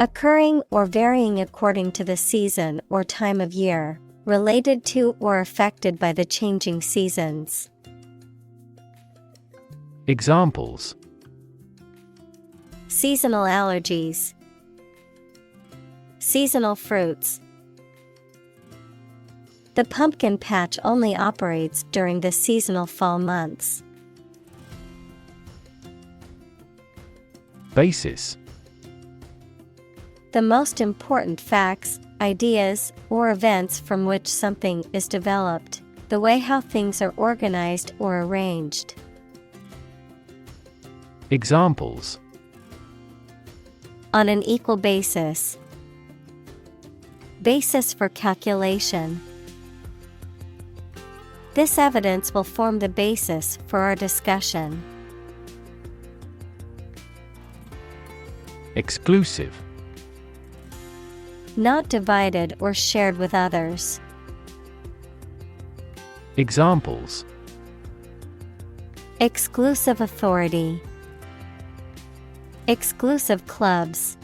Occurring or varying according to the season or time of year, related to or affected by the changing seasons. Examples: Seasonal allergies. Seasonal fruits. The pumpkin patch only operates during the seasonal fall months. Basis. The most important facts, ideas, or events from which something is developed, the way how things are organized or arranged. Examples: On an equal basis. Basis for calculation. This evidence will form the basis for our discussion. Exclusive. Not divided or shared with others. Examples: Exclusive authority. Exclusive clubs.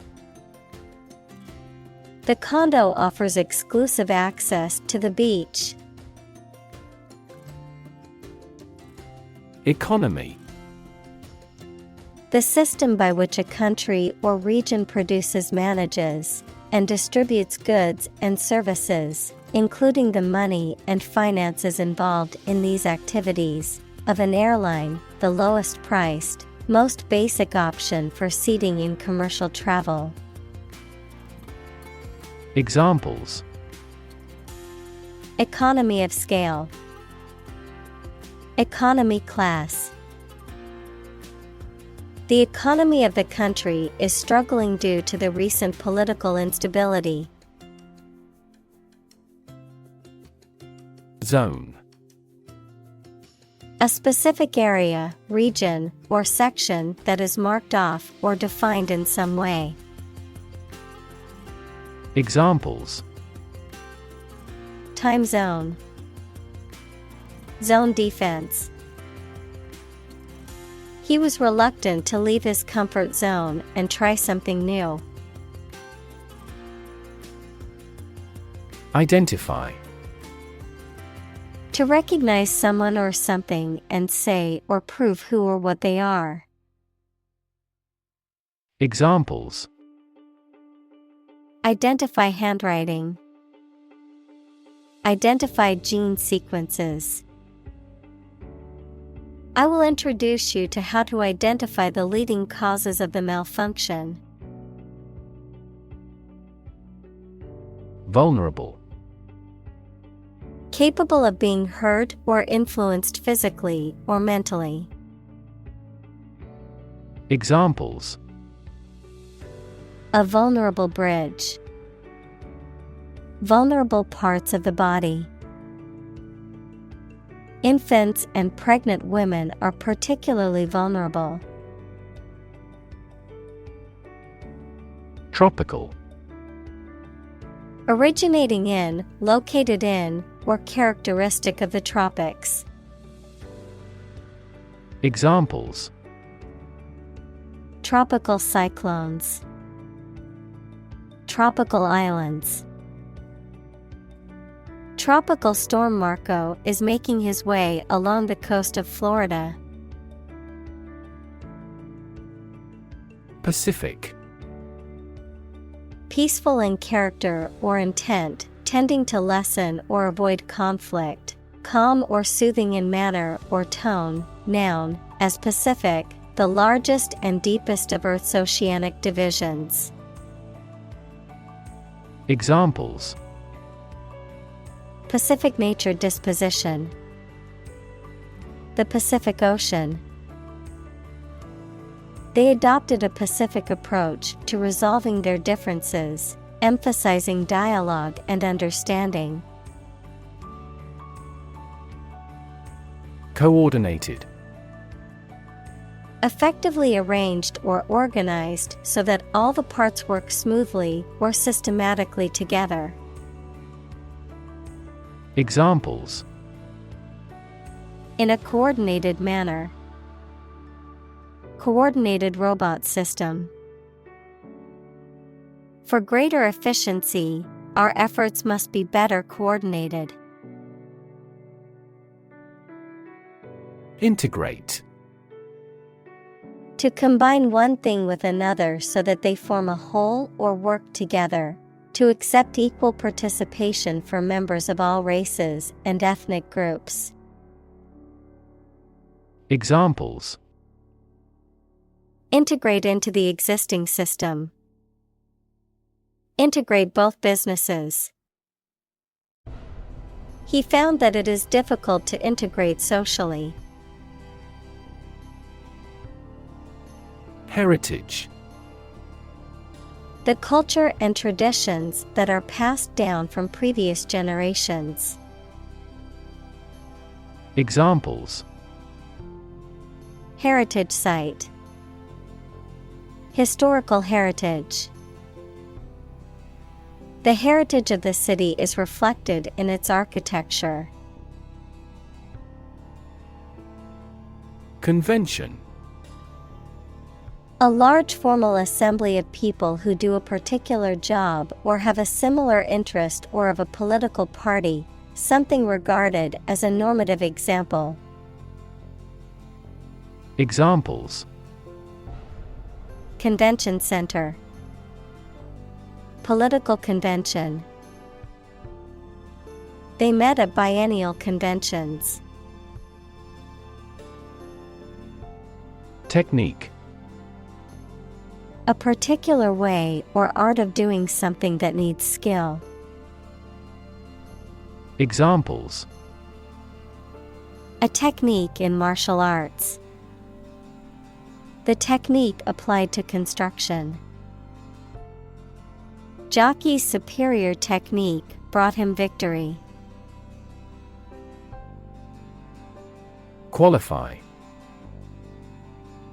The condo offers exclusive access to the beach. Economy. The system by which a country or region produces, manages, and distributes goods and services, including the money and finances involved in these activities, of an airline, the lowest priced, most basic option for seating in commercial travel. Examples: Economy of scale. Economy class. The economy of the country is struggling due to the recent political instability. Zone. A specific area, region, or section that is marked off or defined in some way. Examples: Time zone. Zone defense. He was reluctant to leave his comfort zone and try something new. Identify. To recognize someone or something and say or prove who or what they are. Examples: Identify handwriting. Identify gene sequences. I will introduce you to how to identify the leading causes of the malfunction. Vulnerable. Capable of being hurt or influenced physically or mentally. Examples: A vulnerable bridge. Vulnerable parts of the body. Infants and pregnant women are particularly vulnerable. Tropical. Originating in, located in, or characteristic of the tropics. Examples: Tropical cyclones. Tropical islands. Tropical storm Marco is making his way along the coast of Florida. Pacific. Peaceful in character or intent, tending to lessen or avoid conflict, calm or soothing in manner or tone. Noun, as Pacific, the largest and deepest of Earth's oceanic divisions. Examples: Pacific nature disposition. The Pacific Ocean. They adopted a Pacific approach to resolving their differences, emphasizing dialogue and understanding. Coordinated. Effectively arranged or organized so that all the parts work smoothly or systematically together. Examples: In a coordinated manner. Coordinated robot system. For greater efficiency, our efforts must be better coordinated. Integrate. To combine one thing with another so that they form a whole or work together. To accept equal participation for members of all races and ethnic groups. Examples: Integrate into the existing system. Integrate both businesses. He found that it is difficult to integrate socially. Heritage. The culture and traditions that are passed down from previous generations. Examples: Heritage site. Historical heritage. The heritage of the city is reflected in its architecture. Convention. A large formal assembly of people who do a particular job or have a similar interest or of a political party, something regarded as a normative example. Examples: Convention center. Political convention. They met at biennial conventions. Technique. A particular way or art of doing something that needs skill. Examples: A technique in martial arts. The technique applied to construction. Jockey's superior technique brought him victory. Qualify.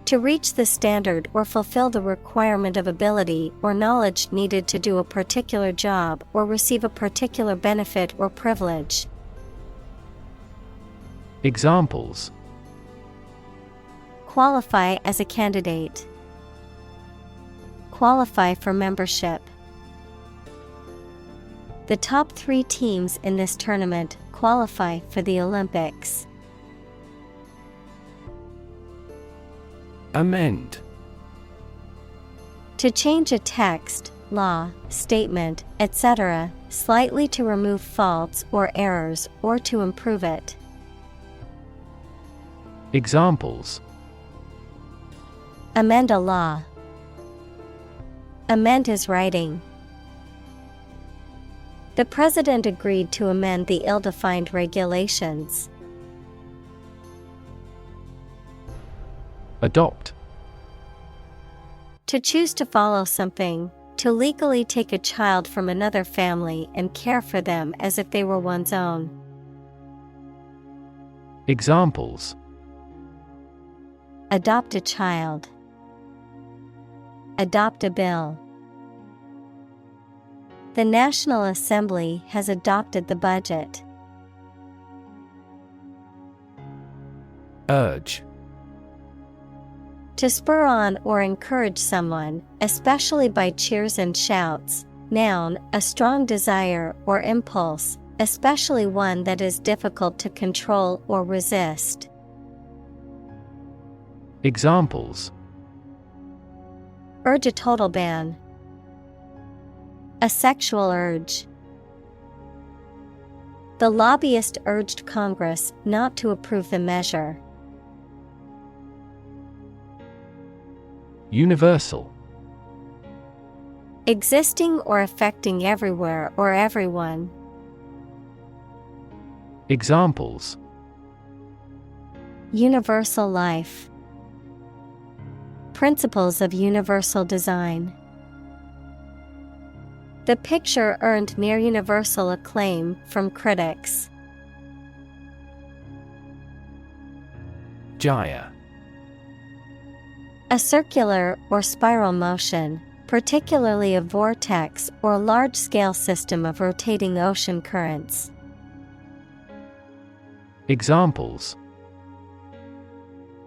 To reach the standard or fulfill the requirement of ability or knowledge needed to do a particular job or receive a particular benefit or privilege. Examples: Qualify as a candidate. Qualify for membership. The top 3 teams in this tournament qualify for the Olympics. Amend. To change a text, law, statement, etc., slightly to remove faults or errors or to improve it. Examples: Amend a law. Amend his writing. The president agreed to amend the ill-defined regulations. Adopt. To choose to follow something, to legally take a child from another family and care for them as if they were one's own. Examples: Adopt a child. Adopt a bill. The National Assembly has adopted the budget. Urge. To spur on or encourage someone, especially by cheers and shouts. Noun, a strong desire or impulse, especially one that is difficult to control or resist. Examples: Urge a total ban. A sexual urge. The lobbyist urged Congress not to approve the measure. Universal. Existing or affecting everywhere or everyone. Examples: Universal life. Principles of universal design. The picture earned near universal acclaim from critics. Gyre. A circular or spiral motion, particularly a vortex or large-scale system of rotating ocean currents. Examples: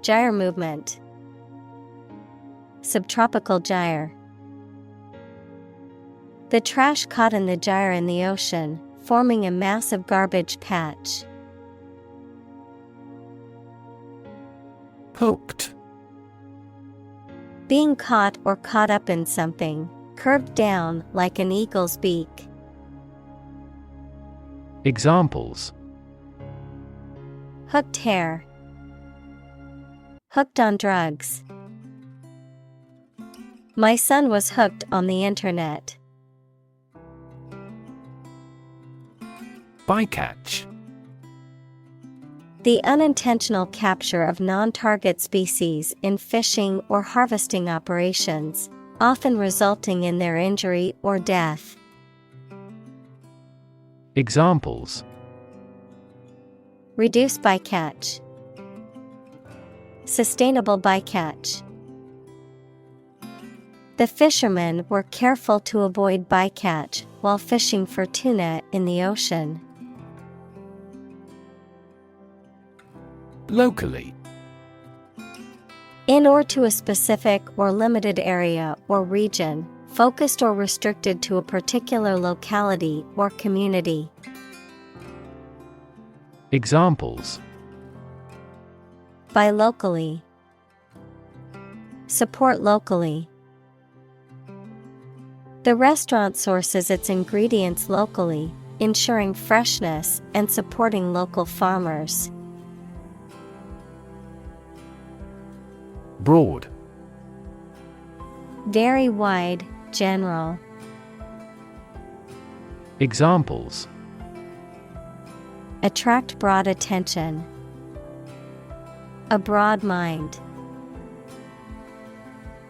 Gyre movement. Subtropical gyre. The trash caught in the gyre in the ocean, forming a massive garbage patch. Hooked. Being caught or caught up in something, curved down like an eagle's beak. Examples: Hooked hair. Hooked on drugs. My son was hooked on the internet. Bycatch. The unintentional capture of non-target species in fishing or harvesting operations, often resulting in their injury or death. Examples: Reduce bycatch. Sustainable bycatch. The fishermen were careful to avoid bycatch while fishing for tuna in the ocean. Locally. In or to a specific or limited area or region, focused or restricted to a particular locality or community. Examples: Buy locally. Support locally. The restaurant sources its ingredients locally, ensuring freshness and supporting local farmers. Broad. Very wide, general. Examples: Attract broad attention. A broad mind.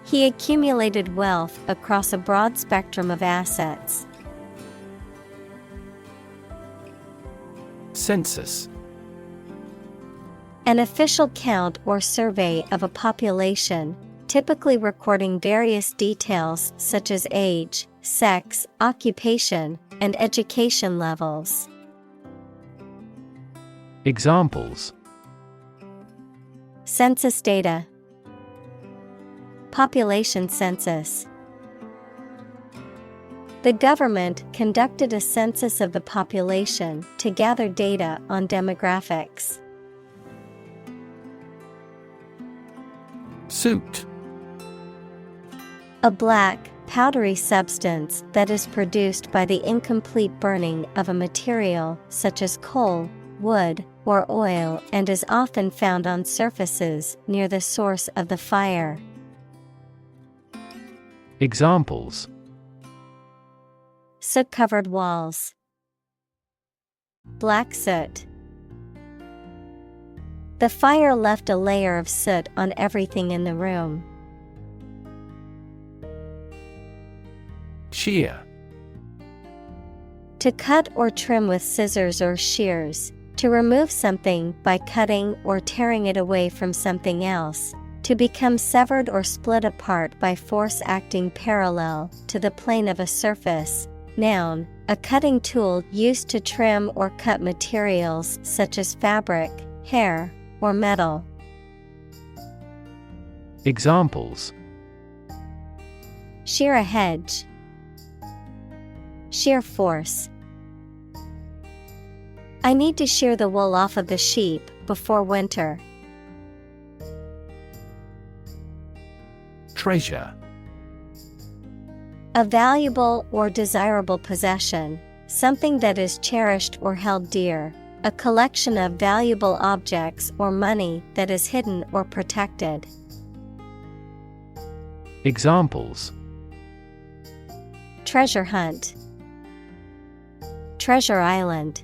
He accumulated wealth across a broad spectrum of assets. Census. An official count or survey of a population, typically recording various details such as age, sex, occupation, and education levels. Examples: Census data. Population census. The government conducted a census of the population to gather data on demographics. Soot. A black, powdery substance that is produced by the incomplete burning of a material such as coal, wood, or oil and is often found on surfaces near the source of the fire. Examples: Soot-covered walls. Black soot. The fire left a layer of soot on everything in the room. Shear. To cut or trim with scissors or shears, to remove something by cutting or tearing it away from something else, to become severed or split apart by force acting parallel to the plane of a surface. Noun, a cutting tool used to trim or cut materials such as fabric, hair, or metal. Examples: Shear a hedge. Shear force. I need to shear the wool off of the sheep before winter. Treasure. A valuable or desirable possession, something that is cherished or held dear, a collection of valuable objects or money that is hidden or protected. Examples: Treasure hunt. Treasure Island.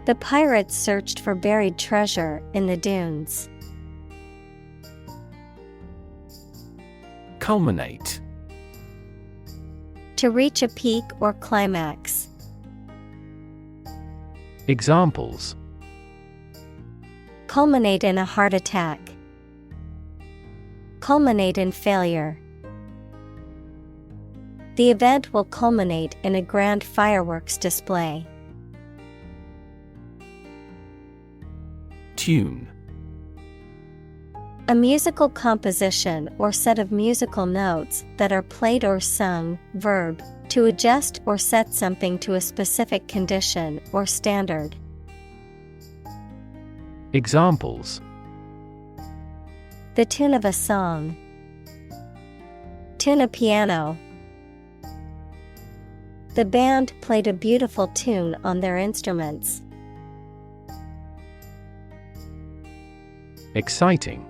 The pirates searched for buried treasure in the dunes. Culminate. To reach a peak or climax. Examples: Culminate in a heart attack. Culminate in failure. The event will culminate in a grand fireworks display. Tune. A musical composition or set of musical notes that are played or sung. Verb, to adjust or set something to a specific condition or standard. Examples: The tune of a song. Tune a piano. The band played a beautiful tune on their instruments. Exciting.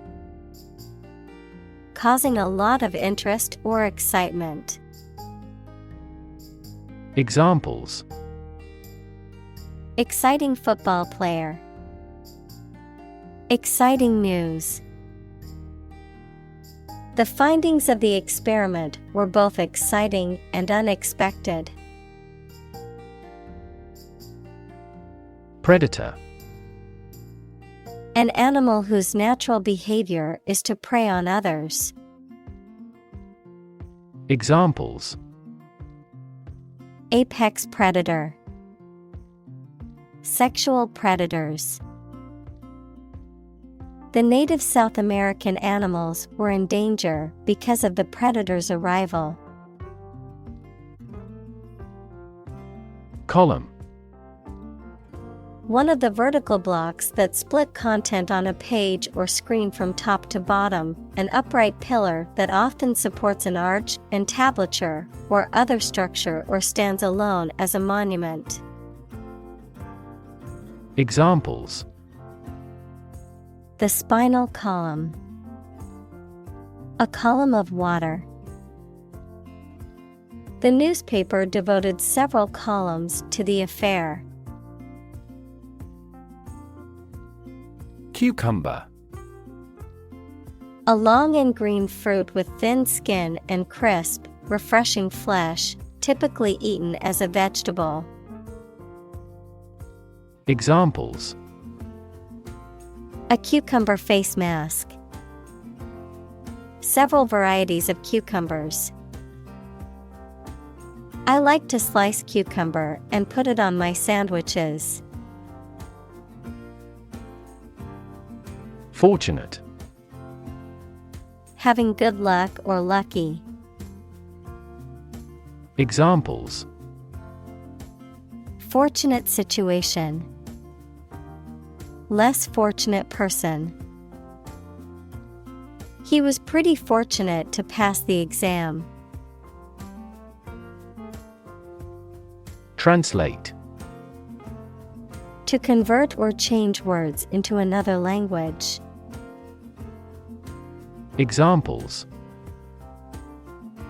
Causing a lot of interest or excitement. Examples: Exciting football player. Exciting news. The findings of the experiment were both exciting and unexpected. Predator. An animal whose natural behavior is to prey on others. Examples: Apex predator. Sexual predators. The native South American animals were in danger because of the predator's arrival. Column. One of the vertical blocks that split content on a page or screen from top to bottom, an upright pillar that often supports an arch, entablature, or other structure or stands alone as a monument. Examples: The spinal column. A column of water. The newspaper devoted several columns to the affair. Cucumber. A long and green fruit with thin skin and crisp, refreshing flesh, typically eaten as a vegetable. Examples: A cucumber face mask. Several varieties of cucumbers. I like to slice cucumber and put it on my sandwiches. Fortunate. Having good luck or lucky. Examples: Fortunate situation. Less fortunate person. He was pretty fortunate to pass the exam. Translate. To convert or change words into another language. Examples: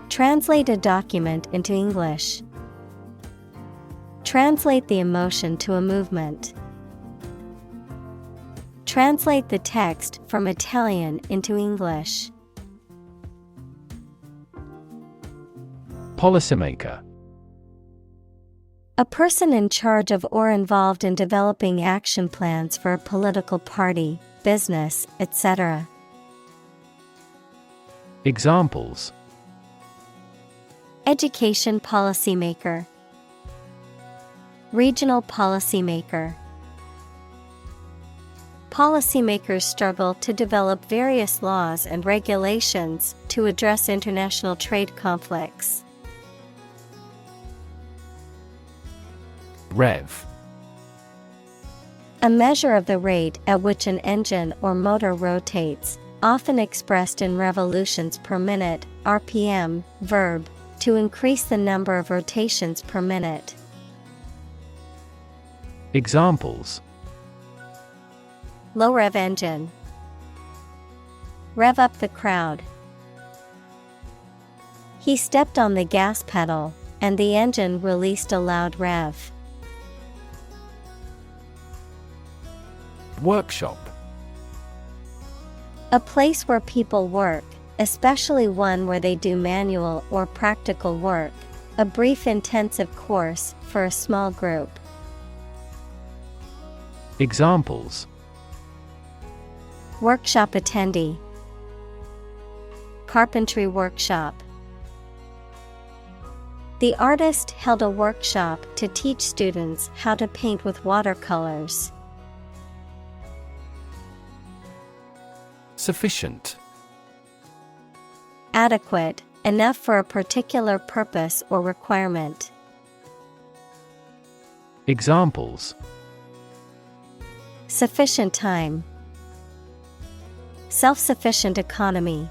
Translate a document into English. Translate the emotion to a movement. Translate the text from Italian into English. Policymaker. A person in charge of or involved in developing action plans for a political party, business, etc. Examples: Education policymaker. Regional policymaker. Policymakers struggle to develop various laws and regulations to address international trade conflicts. Rev. A measure of the rate at which an engine or motor rotates, often expressed in revolutions per minute, RPM, verb, to increase the number of rotations per minute. Examples: Low rev engine. Rev up the crowd. He stepped on the gas pedal, and the engine released a loud rev. Workshop. A place where people work, especially one where they do manual or practical work. A brief intensive course for a small group. Examples: Workshop attendee. Carpentry workshop. The artist held a workshop to teach students how to paint with watercolors. Sufficient. Adequate, enough for a particular purpose or requirement. Examples: Sufficient time. Self-sufficient economy.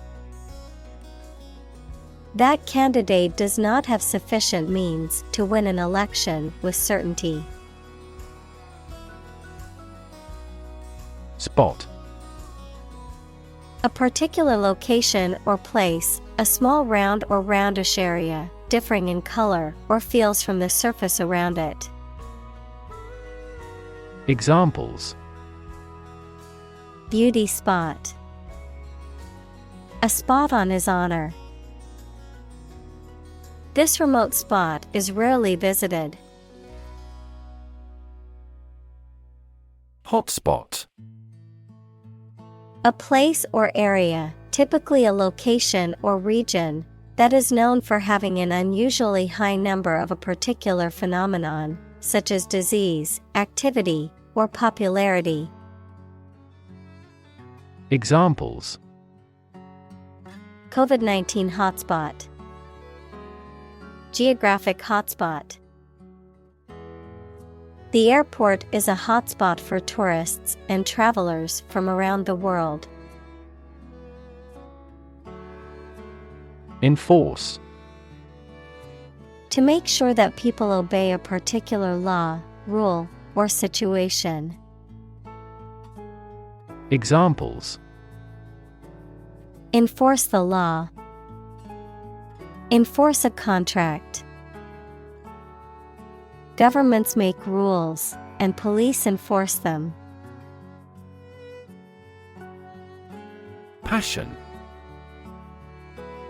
That candidate does not have sufficient means to win an election with certainty. Spot. A particular location or place, a small round or roundish area, differing in color or feels from the surface around it. Examples: Beauty spot. A spot on his honor. This remote spot is rarely visited. Hotspot. A place or area, typically a location or region, that is known for having an unusually high number of a particular phenomenon, such as disease, activity, or popularity. Examples: COVID-19 hotspot. Geographic hotspot. The airport is a hotspot for tourists and travelers from around the world. Enforce. To make sure that people obey a particular law, rule, or situation. Examples: Enforce the law. Enforce a contract. Governments make rules, and police enforce them. Passion.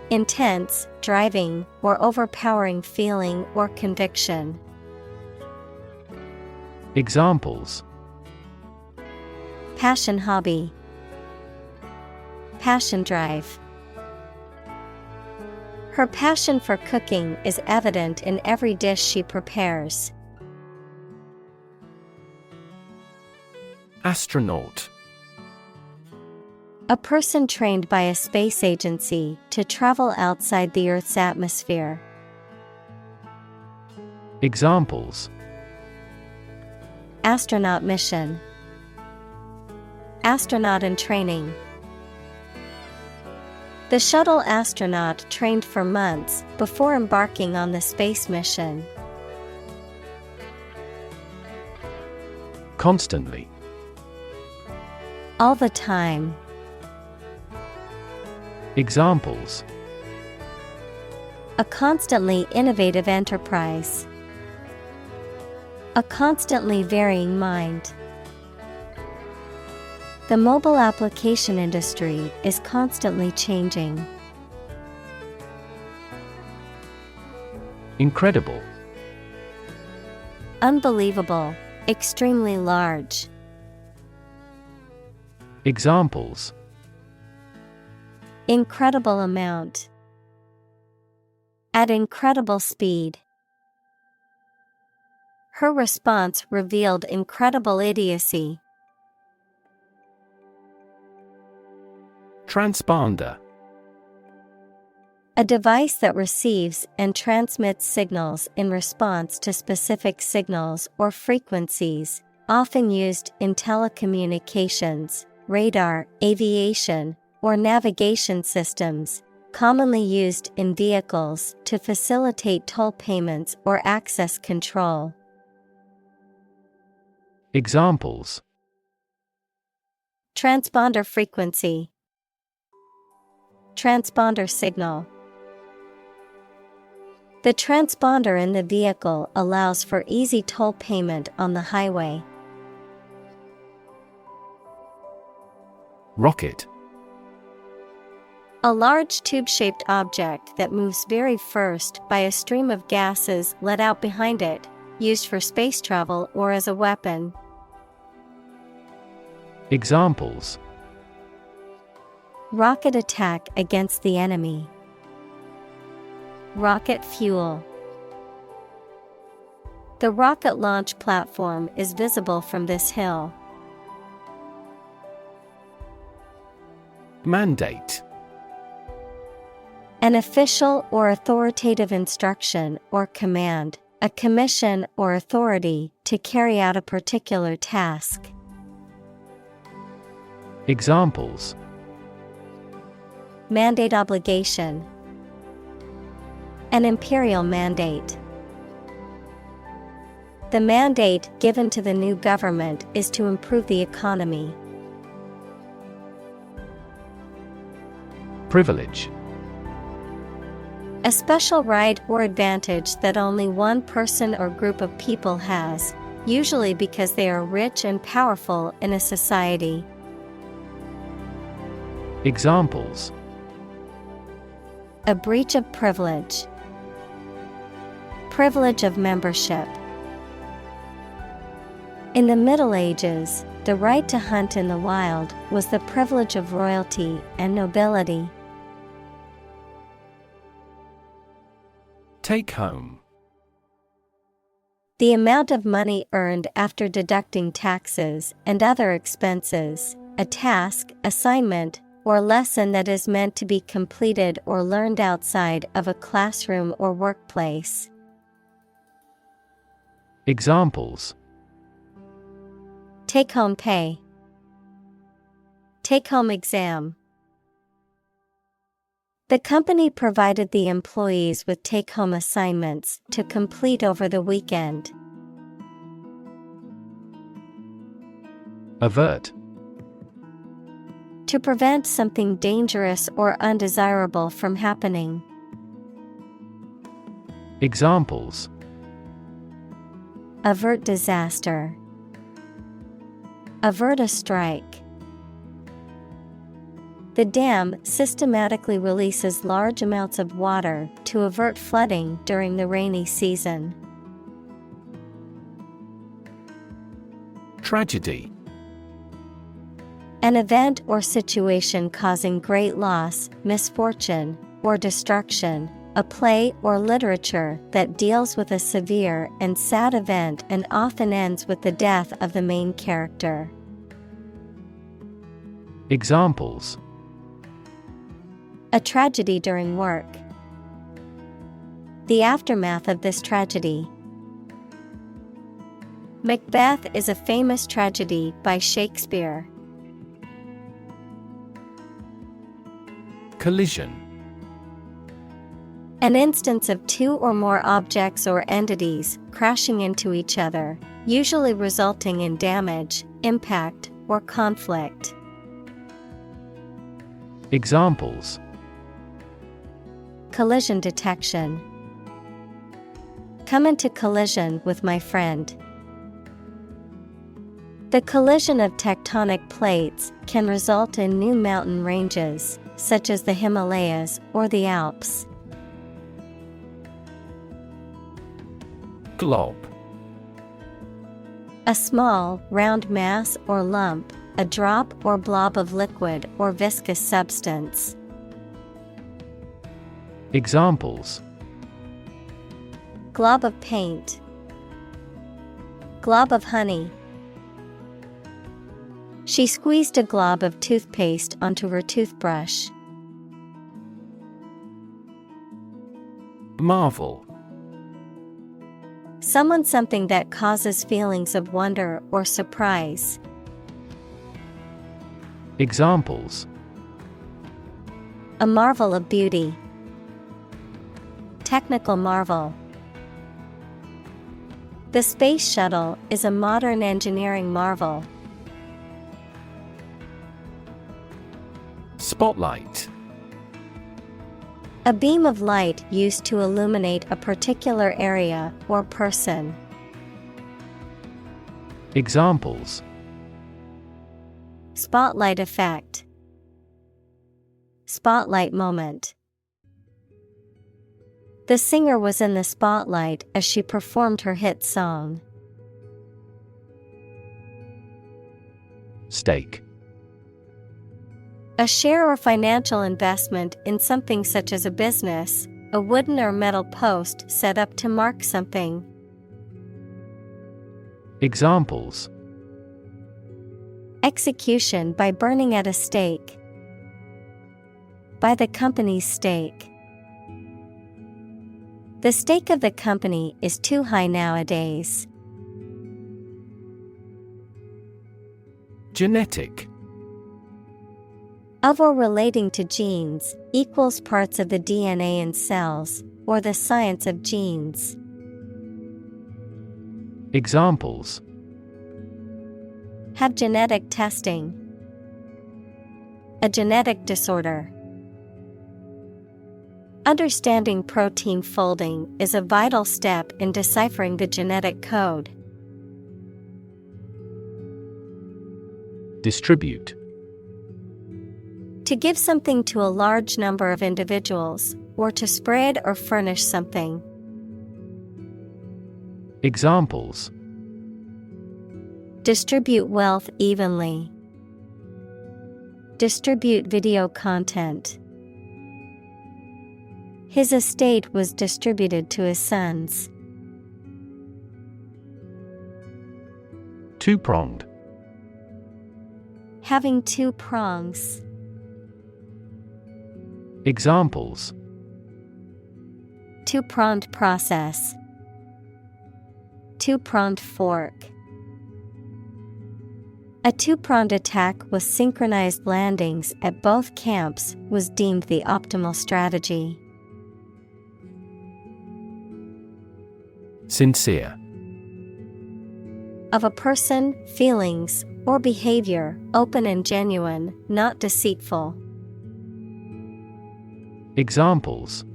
Intense, driving, or overpowering feeling or conviction. Passion hobby. Passion drive. Her passion for cooking is evident in every dish she prepares. Astronaut. A person trained by a space agency to travel outside the Earth's atmosphere. Examples: Astronaut mission. Astronaut in training. The shuttle astronaut trained for months before embarking on the space mission. Constantly. All the time. Examples: A constantly innovative enterprise. A constantly varying mind. The mobile application industry is constantly changing. Incredible. Unbelievable, extremely large. Examples: Incredible amount. At incredible speed. Her response revealed incredible idiocy. Transponder. A device that receives and transmits signals in response to specific signals or frequencies, often used in telecommunications, radar, aviation, or navigation systems, commonly used in vehicles to facilitate toll payments or access control. Examples: Transponder frequency. Transponder signal. The transponder in the vehicle allows for easy toll payment on the highway. Rocket. A large tube-shaped object that moves very first by a stream of gases let out behind it, used for space travel or as a weapon. Examples: Rocket attack against the enemy. Rocket fuel. The rocket launch platform is visible from this hill. Mandate. An official or authoritative instruction or command, a commission or authority to carry out a particular task. Examples: Mandate obligation. An imperial mandate. The mandate given to the new government is to improve the economy. Privilege. A special right or advantage that only one person or group of people has, usually because they are rich and powerful in a society. Examples: A breach of privilege. Privilege of membership. In the Middle Ages, the right to hunt in the wild was the privilege of royalty and nobility. Take home. The amount of money earned after deducting taxes and other expenses, a task, assignment, or lesson that is meant to be completed or learned outside of a classroom or workplace. Examples: Take-home pay. Take-home exam. The company provided the employees with take-home assignments to complete over the weekend. Avert. To prevent something dangerous or undesirable from happening. Examples: Avert disaster. Avert a strike. The dam systematically releases large amounts of water to avert flooding during the rainy season. Tragedy. An event or situation causing great loss, misfortune, or destruction. A play or literature that deals with a severe and sad event and often ends with the death of the main character. Examples: A tragedy during work. The aftermath of this tragedy. Macbeth is a famous tragedy by Shakespeare. Collision. An instance of two or more objects or entities crashing into each other, usually resulting in damage, impact, or conflict. Examples: Collision detection. Come into collision with my friend. The collision of tectonic plates can result in new mountain ranges, such as the Himalayas or the Alps. Glob. A small, round mass or lump, a drop or blob of liquid or viscous substance. Examples: Glob of paint. Glob of honey. She squeezed a glob of toothpaste onto her toothbrush. Marvel. Someone, something that causes feelings of wonder or surprise. Examples: A marvel of beauty. Technical marvel. The space shuttle is a modern engineering marvel. Spotlight. A beam of light used to illuminate a particular area or person. Examples: Spotlight effect. Spotlight moment. The singer was in the spotlight as she performed her hit song. Stake. A share or financial investment in something such as a business, a wooden or metal post set up to mark something. Examples: Execution by burning at a stake. By the company's stake. The stake of the company is too high nowadays. Genetic. Of or relating to genes, equals parts of the DNA in cells, or the science of genes. Examples: Have genetic testing. A genetic disorder. Understanding protein folding is a vital step in deciphering the genetic code. Distribute. To give something to a large number of individuals, or to spread or furnish something. Examples: Distribute wealth evenly. Distribute video content. His estate was distributed to his sons. Two-pronged. Having two prongs. Examples: Two-pronged process. Two-pronged fork. A two-pronged attack with synchronized landings at both camps was deemed the optimal strategy. Sincere. Of a person, feelings, or behavior, open and genuine, not deceitful. Examples: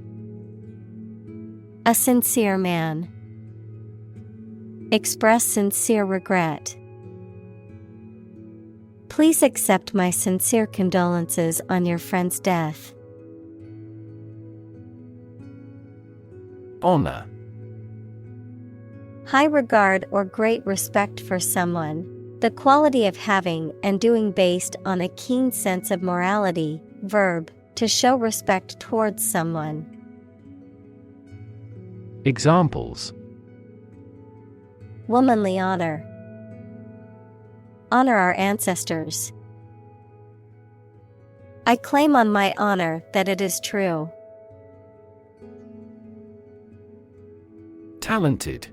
A sincere man. Express sincere regret. Please accept my sincere condolences on your friend's death. Honor. High regard or great respect for someone, The quality of having and doing based on a keen sense of morality. Verb, to show respect towards someone. Examples: Womanly honor. Honor our ancestors. I claim on my honor that it is true. Talented.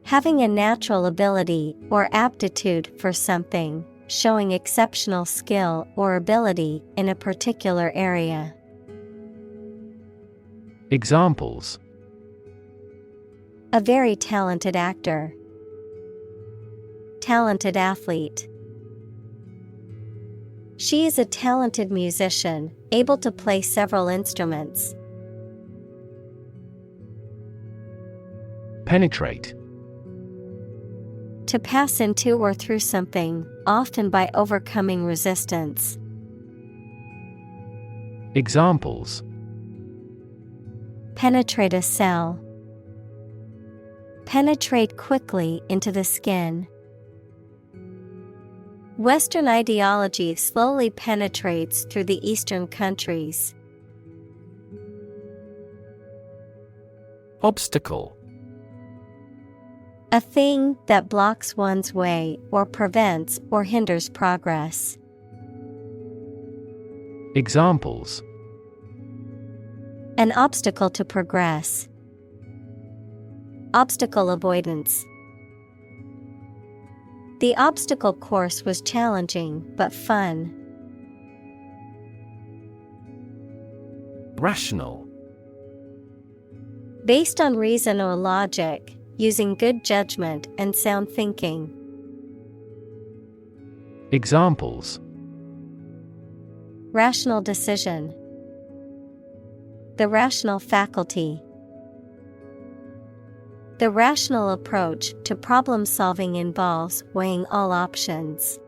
Having a natural ability or aptitude for something, showing exceptional skill or ability in a particular area. Examples: A very talented actor. Talented athlete. She is a talented musician, able to play several instruments. Penetrate. To pass into or through something, often by overcoming resistance. Examples: Penetrate a cell. Penetrate quickly into the skin. Western ideology slowly penetrates through the Eastern countries. Obstacle. A thing that blocks one's way or prevents or hinders progress. Examples: An obstacle to progress. Obstacle avoidance. The obstacle course was challenging but fun. Rational. Based on reason or logic, using good judgment and sound thinking. Examples: Rational decision. The rational faculty. The rational approach to problem solving involves weighing all options.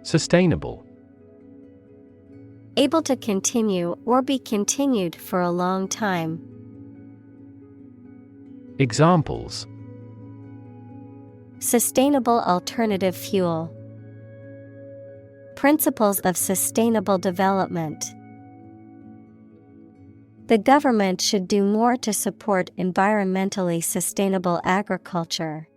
Sustainable. Able to continue or be continued for a long time. Examples: Sustainable alternative fuel. Principles of sustainable development. The government should do more to support environmentally sustainable agriculture.